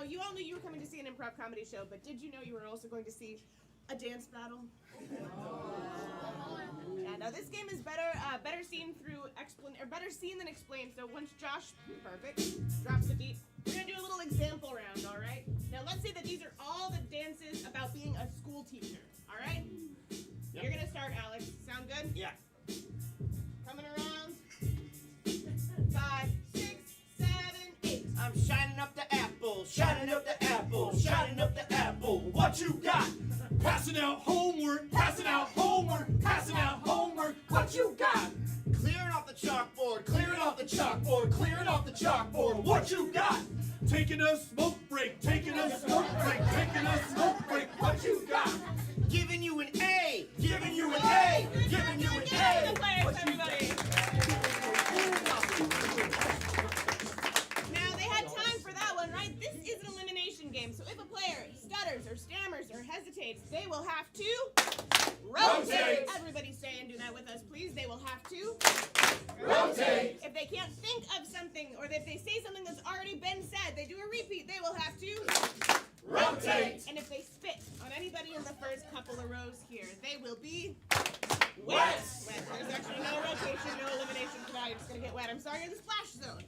you all knew you were coming to see an improv comedy show, but did you know you were also going to see a dance battle? Yeah, no, this game is better seen than explained. So once Josh, perfect, drops the beat, we're gonna do a little example round, all right? Now let's say that these are all the dances about being a school teacher, all right? Yep. You're gonna start, Alex. Sound good? Yeah. Coming around. 5, 6, 7, 8. I'm shining up the apple, shining up the apple, shining up the apple. What you got? Passing out homework, passing out homework, passing out homework. What you got? Clearing off the chalkboard, clearing off the chalkboard, clearing off the chalkboard. What you got? Taking a smoke break, taking a smoke break, taking a smoke break. What you got? Giving you an A, giving you an A, giving you an A. The players, everybody. Now they had time for that one, right? This is an elimination game, so if a player stutters or stammers or hesitates, they will have to rotate. Everybody say and do that with us, please. They will have to rotate. If they can't think of something, or if they say something that's already been said, they do a repeat, they will have to rotate. And if they spit on anybody in the first couple of rows here, they will be wet. There's actually no rotation, no elimination for that. You're just gonna get wet. I'm sorry, you're in the splash zone.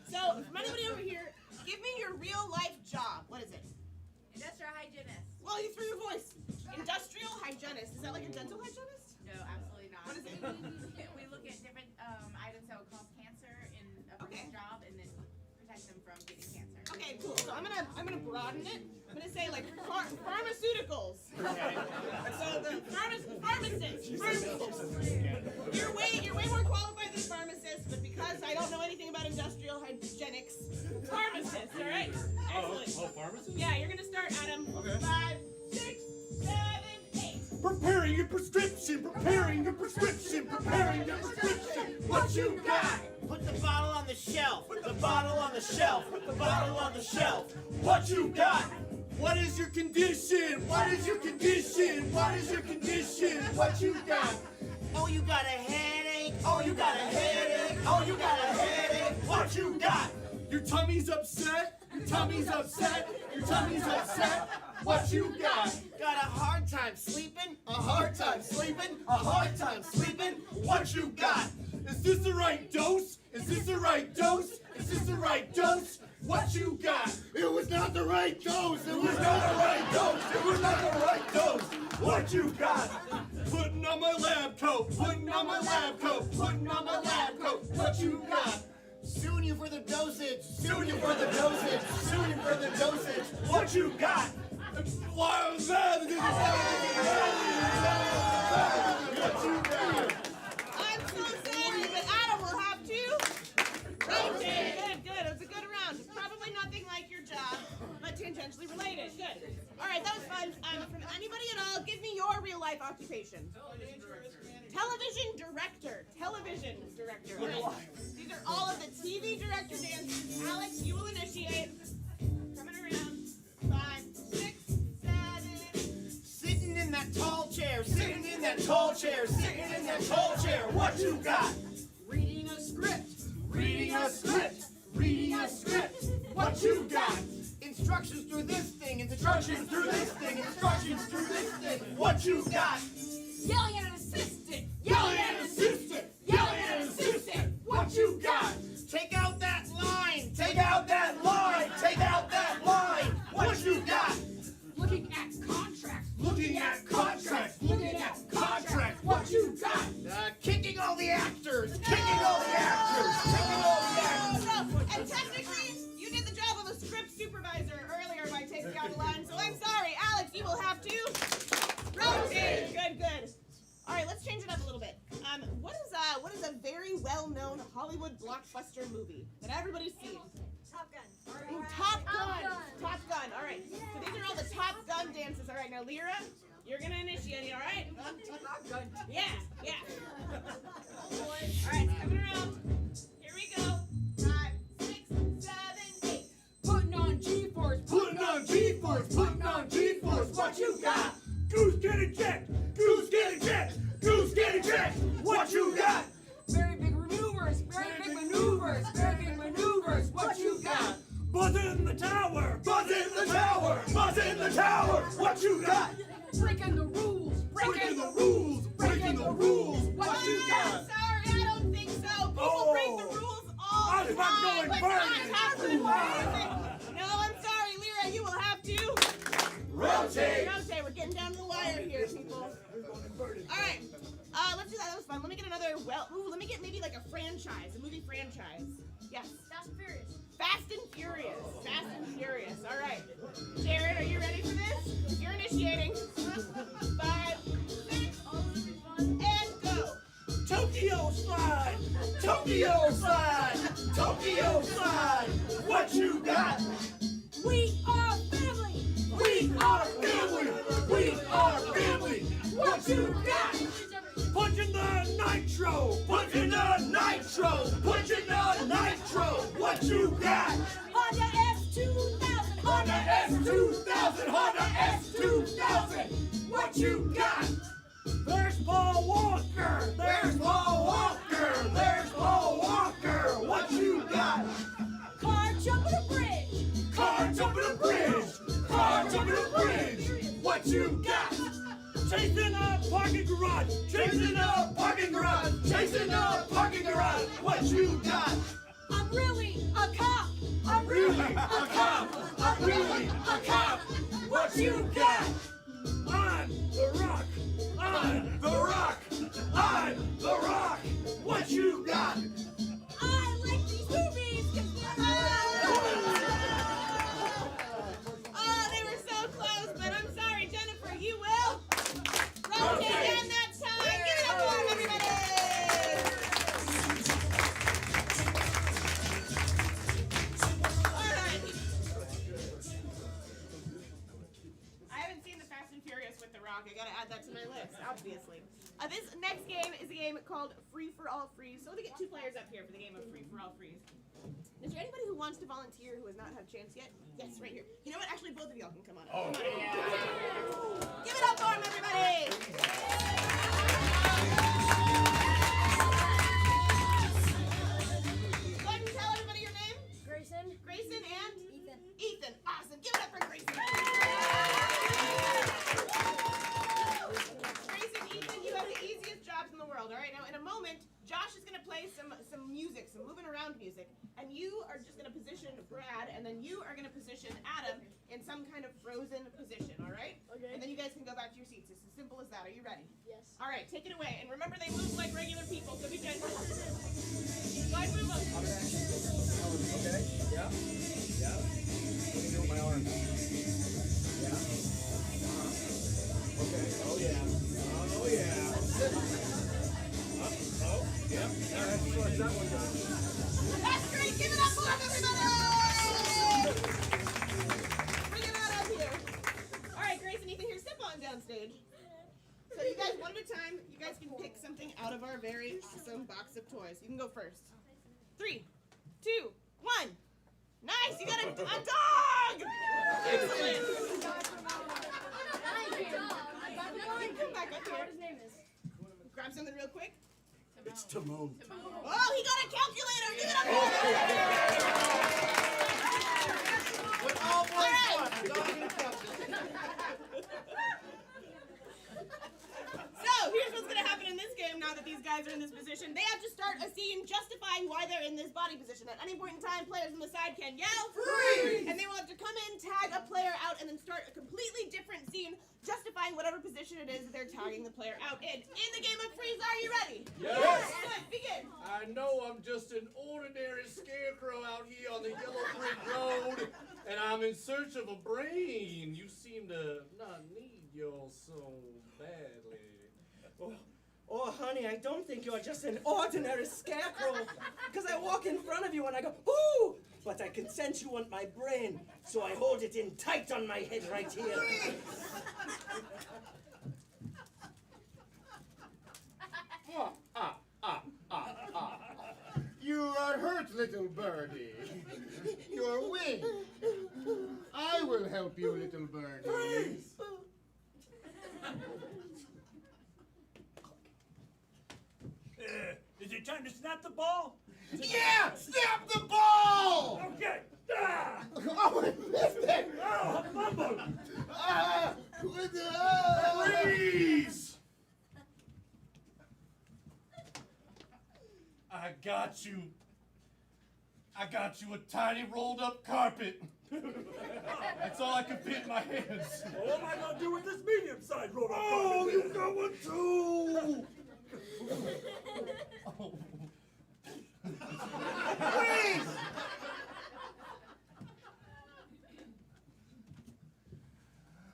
So, from anybody over here, give me your real life job. What is it? Industrial hygienist. Well, you threw your voice. Industrial hygienist. Is that like a dental hygienist? No, absolutely not. What is it? We look at different items that would cause cancer in a person's job and then protect them from getting cancer. Okay, cool. So I'm gonna broaden it. I'm gonna say like pharmaceuticals. Okay. So the pharmacist. You're way more qualified than pharmacist, but because I don't know anything about industrial hygienics, pharmacist. All right. Excellent. Oh, pharmacist? Yeah, you're gonna start, Adam. Okay. 5, 6, 7, 8. Preparing your prescription, preparing your prescription, preparing your prescription. What you got? Put the bottle on the shelf, put the bottle on the shelf, put the bottle on the shelf. What you got? What is your condition? What is your condition? What is your condition? What you got? Oh, you got a headache, oh, you got a headache, oh, you got a headache. What you got? Your tummy's upset? Your tummy's upset? Your tummy's upset? What you got? Got a hard time sleeping, a hard time sleeping, a hard time sleeping. What you got? Is this the right dose? Is this the right dose? Is this the right dose? What you got? It was not the right dose, it was not the right dose, it was not the right dose. What you got? Putting on my lab coat, putting on my lab coat, putting on my lab coat. What you got? Suing you for the dosage, suing you for the dosage, suing you for the dosage. What you got? What you got? I'm so sorry, but Adam will have to rotate. Good. It was a good round. Probably nothing like your job, but tangentially related. Good. All right, that was fun. From anybody at all, give me your real life occupation. Television director. Television director. All right. These are all of the TV director dances. Alex, you will initiate. Coming around. 5, 6, 7. Sitting in that tall chair, sitting in that tall chair, sitting in that tall chair. What you got? Reading a script. Reading a script, reading a script. What you got? Instructions through this thing, instructions through this thing, instructions through this thing. What you got? Yelling at an assistant. Yelling at an assistant, yelling at an assistant. What you got? Take out that line, take out that line, take out that line. What you got? Looking at contracts. Looking at contracts, looking at contracts. What you got? Kicking all the actors, kicking all the actors, kicking all the actors. And technically, you did the job of a script supervisor earlier by taking out a line, so I'm sorry. Alex, you will have to rotate. Good. All right, let's change it up a little bit. What is a very well-known Hollywood blockbuster movie that everybody's seen? Top Gun. Ooh, Top Gun. All right. So these are all the Top Gun dances. All right, now Lyra, you're gonna initiate it. All right? Top Gun. Yeah. All right, it's coming around. Here we go. 5, 6, 7, 8. Putting on G-force. Putting on G-force, putting on G-force. What you got? Goose get eject, goose get eject, goose get eject. What you got? Very big maneuvers. Very big maneuvers. Very big maneuvers. What you got? Buzz in the tower, Buzz in No, I'm sorry, Lyra, you will have to Rotate! rotate. We're getting down to the wire here, people. Alright. Let's do that. That was fun. Let me get another let me get maybe like a franchise, a movie franchise. Yes. Fast and Furious. Fast and Furious. Fast and Furious. Alright. Jared, are you ready for this? You're initiating. 5, 6, and go. Tokyo slide! Tokyo slide! Tokyo slide! What you got? We are family. We are family! We are family! What you got? Punching the nitro! Put in the nitro! Put in the nitro! What you got? Honda S2000. Honda S2000! Honda S2000! What you got? There's Paul Walker! There's Paul Walker! There's Paul Walker! What you got? Car jumping a bridge. Car jumping a bridge! Car jumping a bridge! What you got? Chasing a parking garage! Chasing a parking garage! Chasing a parking garage! What you got? I'm really a cop. I'm really a cop! I'm really a cop! What you got? I'm the Rock! I'm the Rock! I'm the Rock! What you got? I like these movies. Oh, they were so close, but I'm sorry, Jennifer, you will rotate down that time. Give it up for him, everybody! Alright. I haven't seen the Fast and Furious with The Rock. I gotta add that to my list, obviously. This next game is a game called Free for All Freeze. So let me get 2 players up here for the game of Free for All Freeze. Is there anybody who wants to volunteer who has not had a chance yet? Yes, right here. You know what? Actually, both of y'all can come on up. Oh. Come on. Give it up for him, everybody! Go ahead and tell everybody your name. Grayson. Grayson and Ethan. Ethan. Awesome. Give it up for Grayson. Grayson, Ethan, you have the easiest jobs in the world. All right. Now, in a moment, Josh is gonna play some music, some moving around music, and you are just gonna position Brad, and then you are gonna position Adam in some kind of frozen position. All right. Okay. And then you guys can go back to your seats. It's as simple as that. Are you ready? Yes. All right. Take it away. And remember, they move like regular people, so be gentle. Go ahead, move them. Okay, yeah, yeah. What do you do with my arms? Yeah. Okay, oh yeah. Oh yeah. Oh, yeah. All right, so it's that one done. That's great. Give it up for him, everybody. Bring it on up here. All right, Grace and Ethan, here, step on downstage. So you guys, one at a time, you guys can pick something out of our very awesome box of toys. You can go first. 3, 2, 1. Nice, you got a dog! Excellent. Come back up here. Grab something real quick. It's Timon. Oh, he got a calculator! Give it up for him! All right. So, here's what's going to happen in this game now that these guys are in this position. They have to start a scene justifying why they're in this body position. At any point in time, players on the side can yell, "Freeze!" And they will have to come in, tag a player out, and then start a completely different scene justifying whatever position it is that they're tagging the player out in. In the game of Freeze, are you ready? Yes. Good, begin. I know I'm just an ordinary scarecrow out here on the yellow brick road, and I'm in search of a brain. You seem to not need yours so badly. Oh, honey, I don't think you're just an ordinary scarecrow. Because I walk in front of you and I go, ooh! But I can sense you want my brain, so I hold it in tight on my head right here. You are hurt, little birdie. Your wing. I will help you, little birdie. Is it time to snap the ball? Yeah! Snap the ball! Okay. Ah! Oh, I missed it! Oh, fumble! Freeze! I got you. I got you a tiny rolled up carpet. That's all I can fit in my hands. What am I gonna do with this medium-sized roll? Oh, you got one too! Please!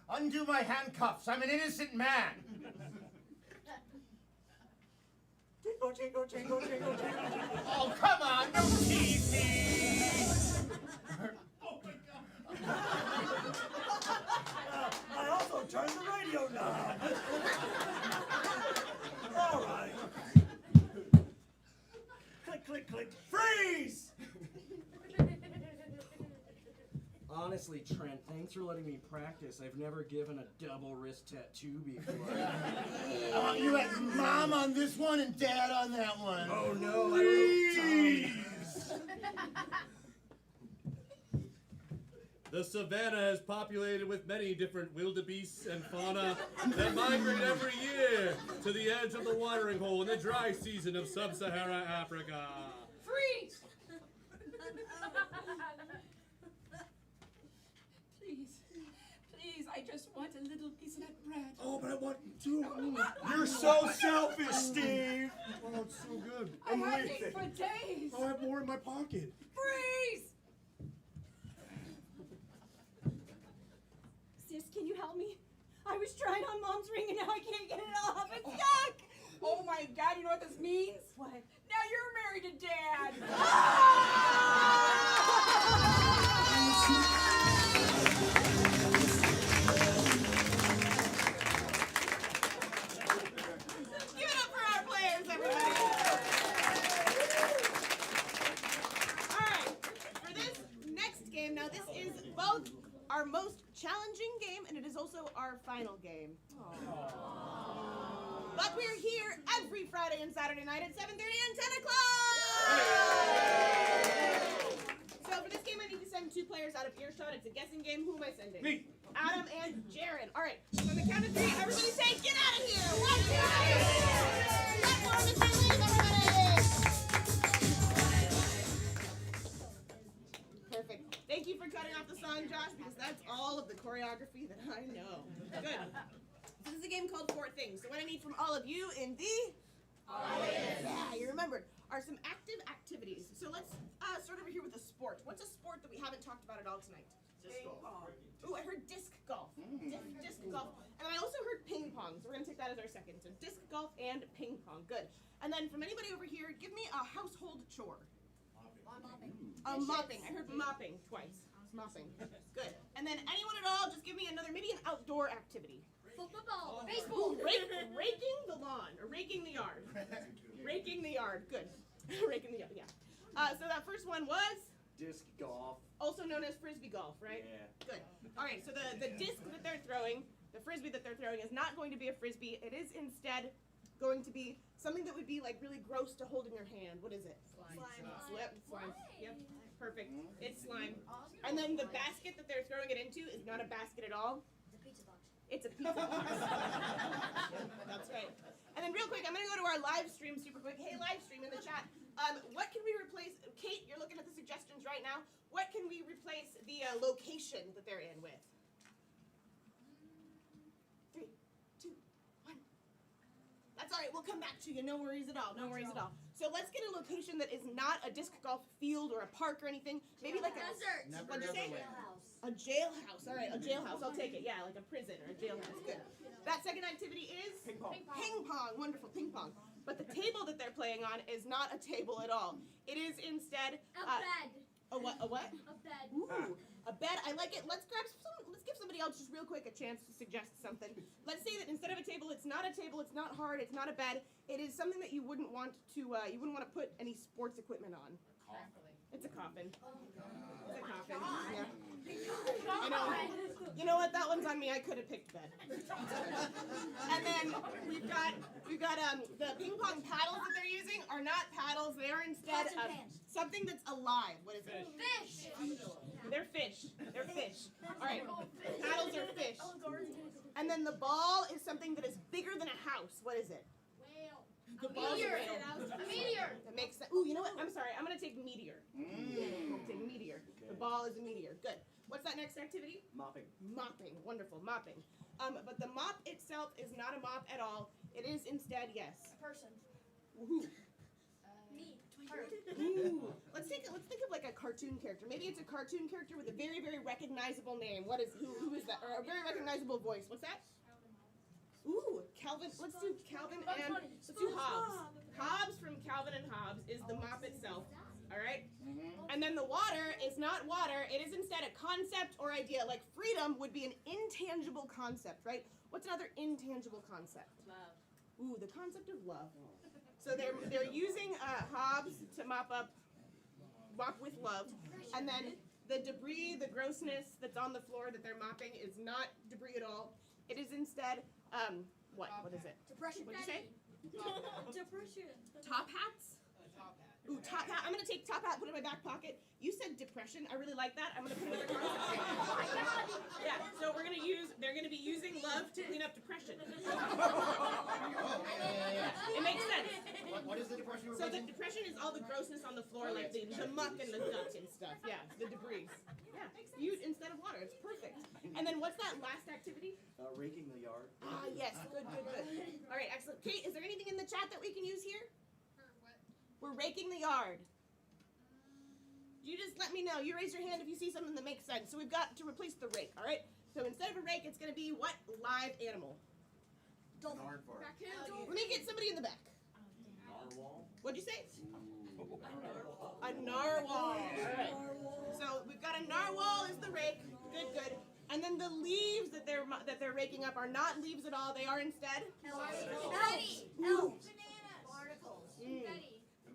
Undo my handcuffs. I'm an innocent man. Jingle, jingle, jingle, jingle, jingle, jingle. Oh, come on, no tease me. I also turned the radio knob. All right. Click, click, click. Freeze! Honestly, Trent, thanks for letting me practice. I've never given a double wrist tattoo before. You had mom on this one and dad on that one. Oh no, I wrote The savannah is populated with many different wildebeests and fauna that migrate every year to the edge of the watering hole in the dry season of sub-Saharan Africa. Freeze! Please, I just want a little piece of that bread. Oh, but I want two. You're so selfish, Steve. Oh, it's so good. I had these for days. I'll have more in my pocket. Freeze! Sis, can you help me? I was trying on Mom's ring and now I can't get it off. It's stuck! Oh my God, you know what this means? What? Now you're married to Dad. Give it up for our players, everybody. All right, for this next game, now this is both our most challenging game and it is also our final game. But we're here every Friday and Saturday night at 7:30 and 10 o'clock! So for this game, I need to send 2 players out of earshot. It's a guessing game. Who am I sending? Me. Adam and Jared. All right, so on the count of 3, everybody say, get out of here! 1, 2, 3! Platform is leave, everybody! Perfect. Thank you for cutting off the song, Josh, because that's all of the choreography that I know. Good. This is a game called 4 Things. So what I need from all of you in the audience, yeah, you remembered, are some active activities. So let's start over here with a sport. What's a sport that we haven't talked about at all tonight? Disc golf. Ooh, I heard disc golf. Disc golf. And I also heard ping pong. So we're gonna take that as our second. So disc golf and ping pong. Good. And then from anybody over here, give me a household chore. Mopping. I heard mopping twice. Mopping. Good. And then anyone at all, just give me another, maybe an outdoor activity. Football. Baseball. Raking the lawn or raking the yard. Raking the yard. Good. Raking the yard. Yeah. So that first one was Disc golf. also known as frisbee golf, right? Yeah. Good. All right. So the disc that they're throwing, the frisbee that they're throwing, is not going to be a frisbee. It is instead going to be something that would be like really gross to hold in your hand. What is it? Slime. Slime. Yep. Perfect. It's slime. And then the basket that they're throwing it into is not a basket at all. It's a pizza box. That's right. And then real quick, I'm going to go to our live stream super quick. Hey, live stream in the chat. What can we replace? Kate, you're looking at the suggestions right now. What can we replace the location that they're in with? 3, 2, 1. That's all right. We'll come back to you. No worries at all. No worries at all. So let's get a location that is not a disc golf field or a park or anything. Maybe like a desert. What'd you say? A jailhouse. All right, a jailhouse. I'll take it. Yeah, like a prison or a jailhouse. Good. That second activity is Ping pong. Ping pong. Wonderful. Ping pong. But the table that they're playing on is not a table at all. It is instead A bed. a what? A what? A bed. Ooh, a bed. I like it. Let's give somebody else just real quick a chance to suggest something. Let's say that instead of a table, it's not a table, it's not hard, it's not a bed. It is something that you wouldn't want to put any sports equipment on. It's a coffin. It's a coffin. Yeah. You know what? That one's on me. I could have picked bed. And then we've got the ping pong paddles that they're using are not paddles. They are instead something that's alive. What is it? Fish. They're fish. They're fish. All right. Paddles are fish. And then the ball is something that is bigger than a house. What is it? The ball's Meteor. real. A meteor. That makes sense. Ooh, you know what? I'm sorry. I'm gonna take meteor. I'm gonna take meteor. The ball is a meteor. Good. What's that next activity? Mopping. Mopping. Wonderful. Mopping. But the mop itself is not a mop at all. It is instead, yes. A person. Woohoo. Me. Ooh. Let's think of like a cartoon character. Maybe it's a cartoon character with a very, very recognizable name. Who is that? Or a very recognizable voice. What's that? Ooh, Calvin. Let's do Calvin and let's do Hobbs. Hobbs from Calvin and Hobbs is the mop itself. All right? And then the water is not water. It is instead a concept or idea. Like freedom would be an intangible concept, right? What's another intangible concept? Love. Ooh, the concept of love. So they're using Hobbs to mop with love, and then the debris, the grossness that's on the floor that they're mopping is not debris at all. It is instead what? What is it? Depression. What'd you say? Depression. Top hats? Ooh, top hat. I'm gonna take top hat, put it in my back pocket. You said depression. I really like that. I'm gonna put it in my concept. Yeah. So they're gonna be using love to clean up depression. It makes sense. What is the depression? So the depression is all the grossness on the floor, like the muck and the dirt and stuff. Yeah, the debris. Yeah, you instead of water. It's perfect. And then what's that last activity? Raking the yard. Ah, yes. Good. All right, excellent. Kate, is there anything in the chat that we can use here? We're raking the yard. You just let me know. You raise your hand if you see something that makes sense. So we've got to replace the rake, all right? So instead of a rake, it's going to be what live animal? Dolphin. Let me get somebody in the back. Narwhal. What'd you say? A narwhal. All right. So we've got a narwhal is the rake. Good. And then the leaves that they're raking up are not leaves at all. They are instead Elves.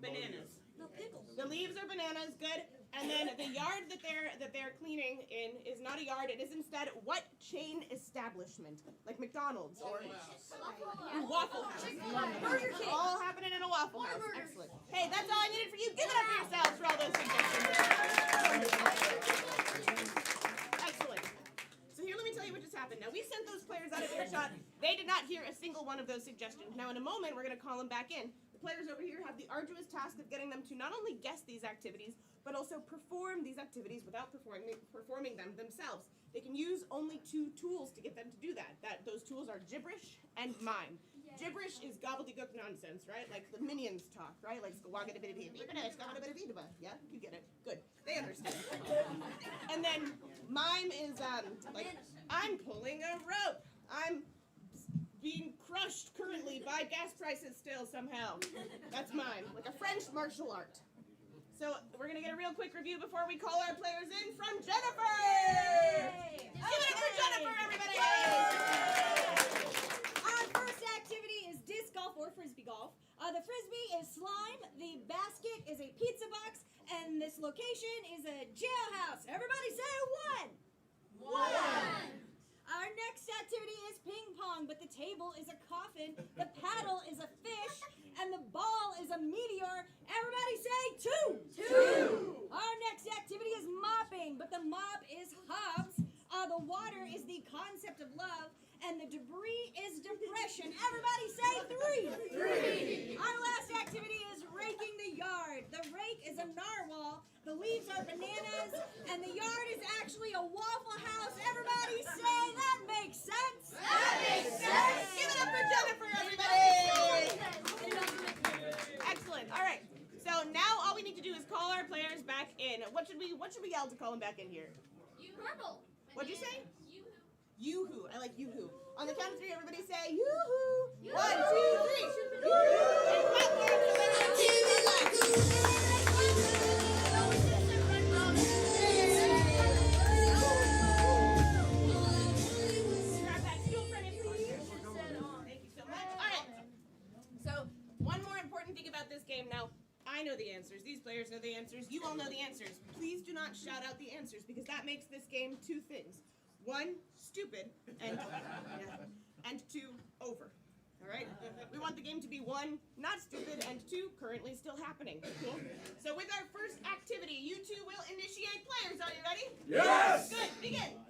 bananas. No, pickles. The leaves are bananas. Good. And then the yard that they're cleaning in is not a yard. It is instead what chain establishment? Like McDonald's or Waffle House. Burger King. All happening in a Waffle House. Excellent. Hey, that's all I needed for you. Give it up for yourselves for all those suggestions. Excellent. So here, let me tell you what just happened. Now, we sent those players out of earshot. They did not hear a single one of those suggestions. Now, in a moment, we're going to call them back in. The players over here have the arduous task of getting them to not only guess these activities, but also perform these activities without performing them themselves. They can use only 2 tools to get them to do that. Those tools are gibberish and mime. Gibberish is gobbledygook nonsense, right? Like the Minions talk, right? Like yeah, you get it. Good. They understand. And then mime is like I'm pulling a rope. I'm being crushed currently by gas prices still somehow. That's mime, like a French martial art. So we're gonna get a real quick review before we call our players in from Jennifer. Yay! Give it up for Jennifer, everybody! Our first activity is disc golf or frisbee golf. The frisbee is slime, the basket is a pizza box, and this location is a jailhouse. Everybody say one! Our next activity is ping pong, but the table is a coffin, the paddle is a fish, and the ball is a meteor. Everybody say two! Our next activity is mopping, but the mop is Hobbs. The water is the concept of love, and the debris is depression. Everybody say three! Our last activity is raking the yard. The rake is a narwhal, the leaves are bananas, and the yard is actually a Waffle House. Everybody say that makes sense! Give it up for Jennifer, everybody! Excellent. All right. So now all we need to do is call our players back in. What should we yell to call them back in here? Purple. What'd you say? Yoo-hoo. I like yoo-hoo. On the count of 3, everybody say yoo-hoo. 1, 2, 3. And clap for grab that stool from me, please. Thank you so much. All right. So one more important thing about this game now. I know the answers. These players know the answers. You all know the answers. Please do not shout out the answers because that makes this game 2 things. 1, stupid, and 2, over. All right? We want the game to be 1, not stupid, and 2, currently still happening. Cool? So with our first activity, you 2 will initiate players. Are you ready? Yes! Good. Begin.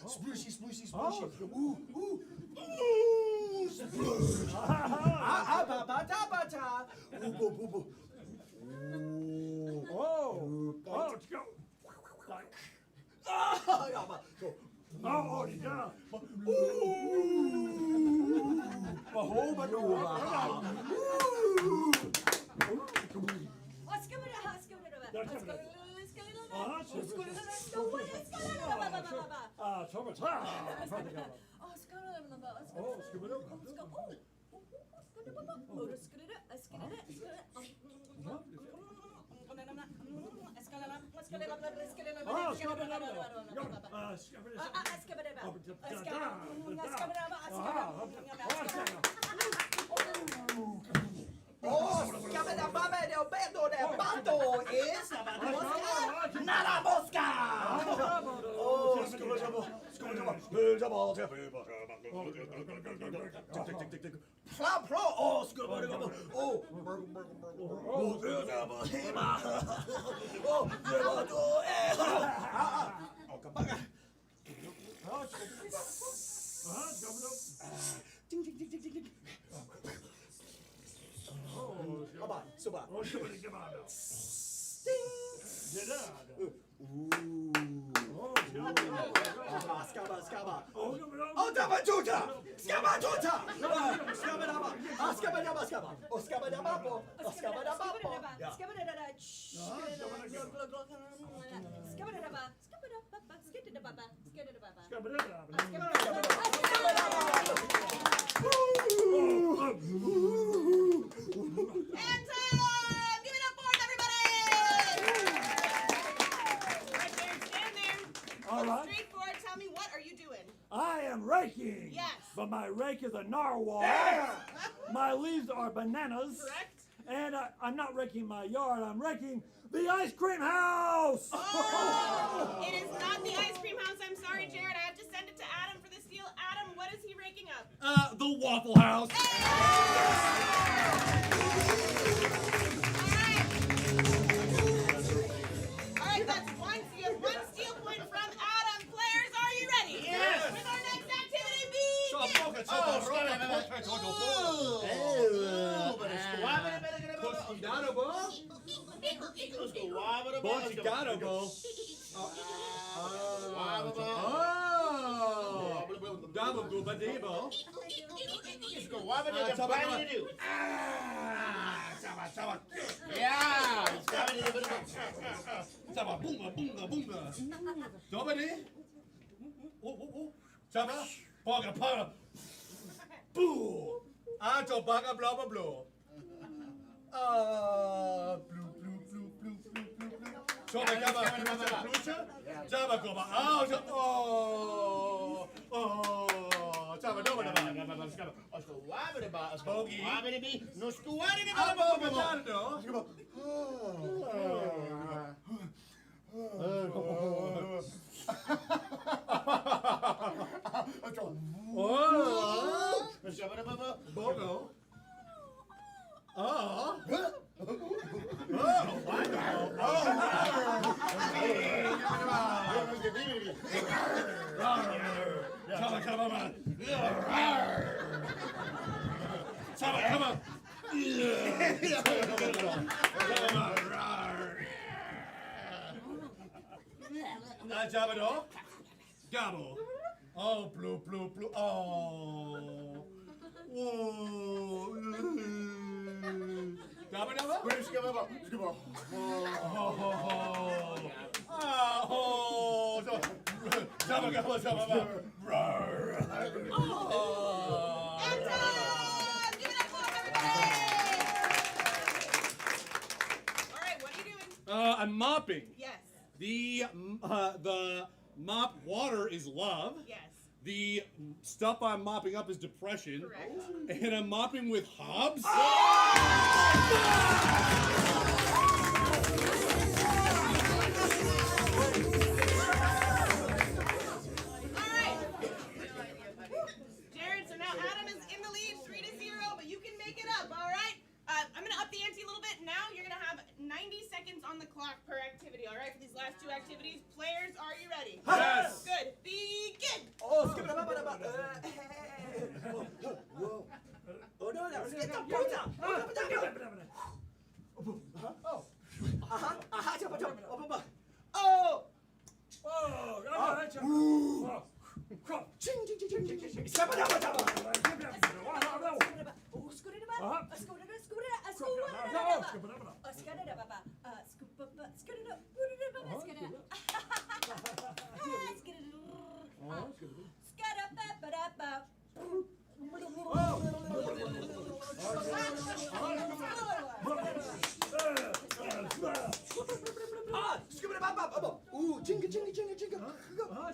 Splooshy, splooshy, splooshy. Oh. Ooh, ooh. Ooh, sploosh. Ah, ba, ba, da, ba, da. Ooh, boo, boo, boo. Ooh. Oh, let's go. Ah, yeah, ba. So, Oh, yeah. ooh. Ba-ho, ba-doo, ba-ha. Ooh. Oh, scabba-da-babba del bedo del bato is mosca, not a mosca. Oh, scabba-dabba, scabba-dabba, Plow, pro, oh, scabba-dabba, oh, oh, ding, ding, ding, ding, ding, ding. Baba, suba. Scabba, scabba. Oh, dabba, tuta. Scabba, tuta. Scabba, dabba. Scabba, dabba, scabba. Oh, scabba, dabba, po. Oh, scabba, dabba, po. Yeah. And time! Give it up for it, everybody! Right there, stand there. All Look right. straight forward. Tell me, what are you doing? I am raking. Yes. But my rake is a narwhal. My leaves are bananas. Correct? And I'm not raking my yard. I'm raking the ice cream house. Oh! It is not the ice cream house. I'm sorry, Jared. I have to send it to Adam for this deal. Adam, what is he raking up? The Waffle House. All right, that's one steal point from Adam. Players, are you ready? Yes. With our next activity, begin! Boo! Anto baga blah blah blah. Blue, blue, blue, blue, blue, blue, blue. Jobba gabba, blucha. Jabba gobba. Oh, Jabba dobba dobba. Bogey. Bogo. Oh. Jabba Gobble. Oh, blue, blue, blue. Oh. Whoa. Gobba Dabba? Oh. Jabba Gobba Jabba. Oh. And time! Give it up for everybody! All right, what are you doing? I'm mopping. Yes. The mop water is love. Yes. The stuff I'm mopping up is depression. Correct. And I'm mopping with Hobbs. Jared, so now Adam is in the lead, 3-0, but you can make it up, all right? I'm going to up the ante a little bit. Now you're going to have 90 seconds on the clock per activity, all right, for these last two activities. Players, are you ready? Yes. Good. Begin. Ooh, jinga, jinga, jinga, jinga.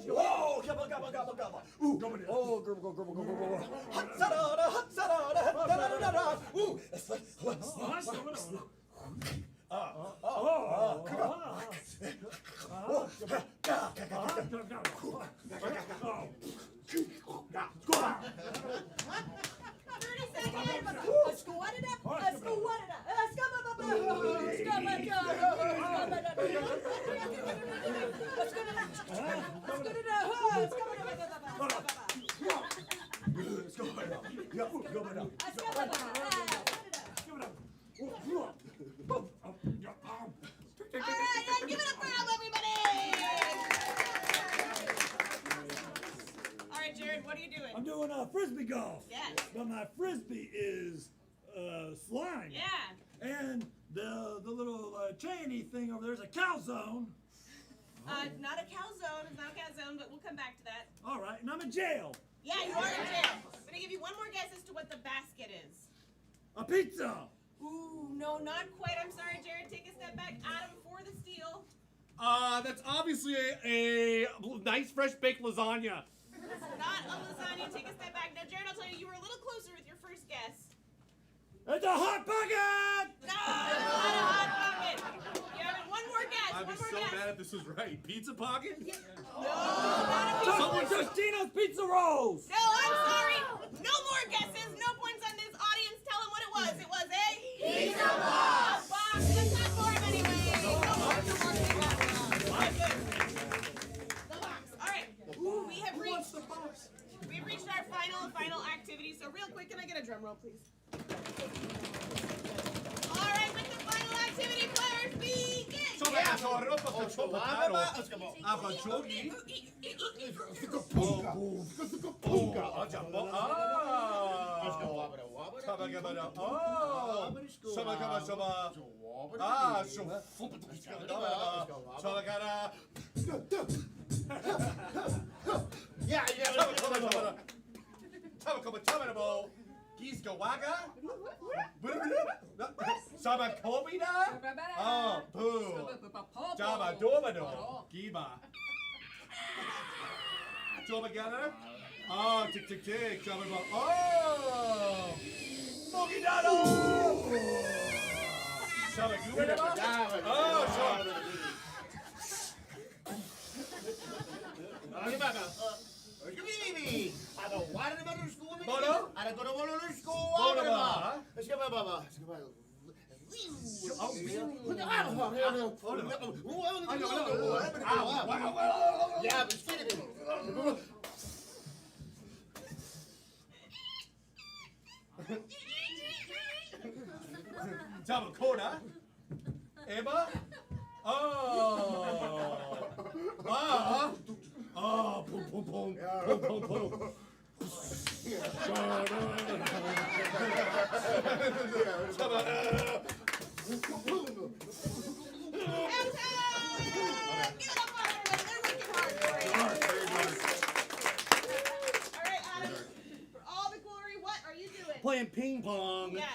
Whoa, gobble, gobble, gobble, gobble. Ooh, oh, gobble, gobble, gobble, gobble, gobble. Hot da-da-da, hot da-da-da, da-da-da-da. Ooh, it's like, Alright, give it up for him, everybody! Alright, Jared, what are you doing? I'm doing frisbee golf. Yes. But my frisbee is slime. Yeah. And the little chainy thing over there is a calzone. Not a calzone, it's not a calzone, but we'll come back to that. All right, and I'm in jail. Yeah, you are in jail. I'm gonna give you one more guess as to what the basket is. A pizza. Ooh, no, not quite. I'm sorry, Jared. Take a step back. Adam, for the steal. That's obviously a nice fresh baked lasagna. It's not a lasagna. Take a step back. Now, Jared, I'll tell you, you were a little closer with your first guess. It's a hot pocket. No, it's not a hot pocket. You have it. One more guess. I'd be One more so guess. mad if this was right. Pizza pocket? No, not a pizza. Someone just Tino's pizza rolls. No, I'm sorry. No more guesses. No points on this audience. Tell him what it was. It was a pizza box. Box. Let's not for him anyway. No more. The box. All right. Ooh, we have reached our final activity. So real quick, can I get a drum roll, please? All right, with the final activity, players begin. Sama Kobina? Oh, boo. Java Domino. Giba. Java Gather? Oh, tick, tick, tick. Java. Oh! Boogie Doddle! Sama Gubernaba? Oh, Sama. Yeah, but spit it. Java Coda? Emma? Oh! Ah! Oh, boom, boom, boom. Boom, boom, boom. Playing ping pong. Yes.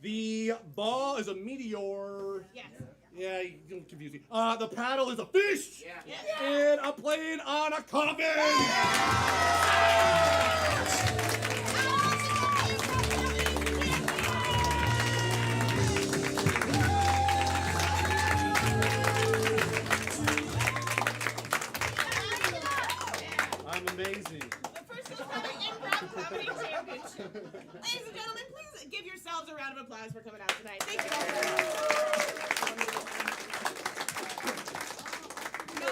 The ball is a meteor. Yes. Yeah, you don't confuse me. The paddle is a fish. Yeah. Yes. And I'm playing on a coffin. I'm amazing. The first ever improv comedy championship. Ladies and gentlemen, please give yourselves a round of applause for coming out tonight. Thank you all very much. So,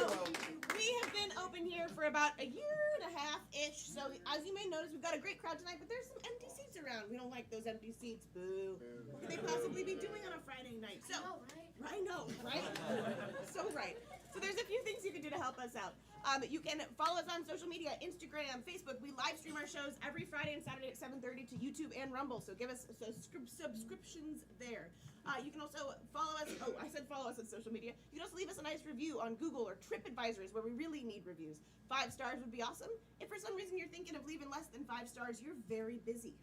we have been open here for about a year and a half-ish. So, as you may notice, we've got a great crowd tonight, but there's some empty seats around. We don't like those empty seats. Boo. What could they possibly be doing on a Friday night? So, I know, right? So right. So there's a few things you can do to help us out. You can follow us on social media, Instagram, Facebook. We live stream our shows every Friday and Saturday at 7:30 to YouTube and Rumble, so give us subscriptions there. You can also follow us, I said follow us on social media. You can also leave us a nice review on Google or TripAdvisors, where we really need reviews. 5 stars would be awesome. If for some reason you're thinking of leaving less than 5 stars, you're very busy.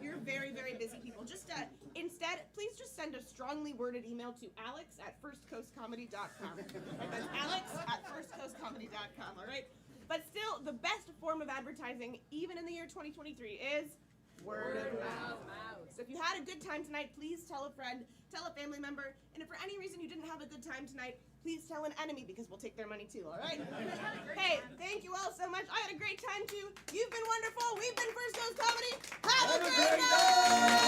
You're very, very busy people. Just instead, please just send a strongly worded email to alex@firstcoastcomedy.com. Right, that's alex@firstcoastcomedy.com, all right? But still, the best form of advertising, even in the year 2023, is word of mouth. So if you had a good time tonight, please tell a friend, tell a family member, and if for any reason you didn't have a good time tonight, please tell an enemy, because we'll take their money too, all right? Hey, thank you all so much. I had a great time too. You've been wonderful. We've been First Coast Comedy. Have a great night!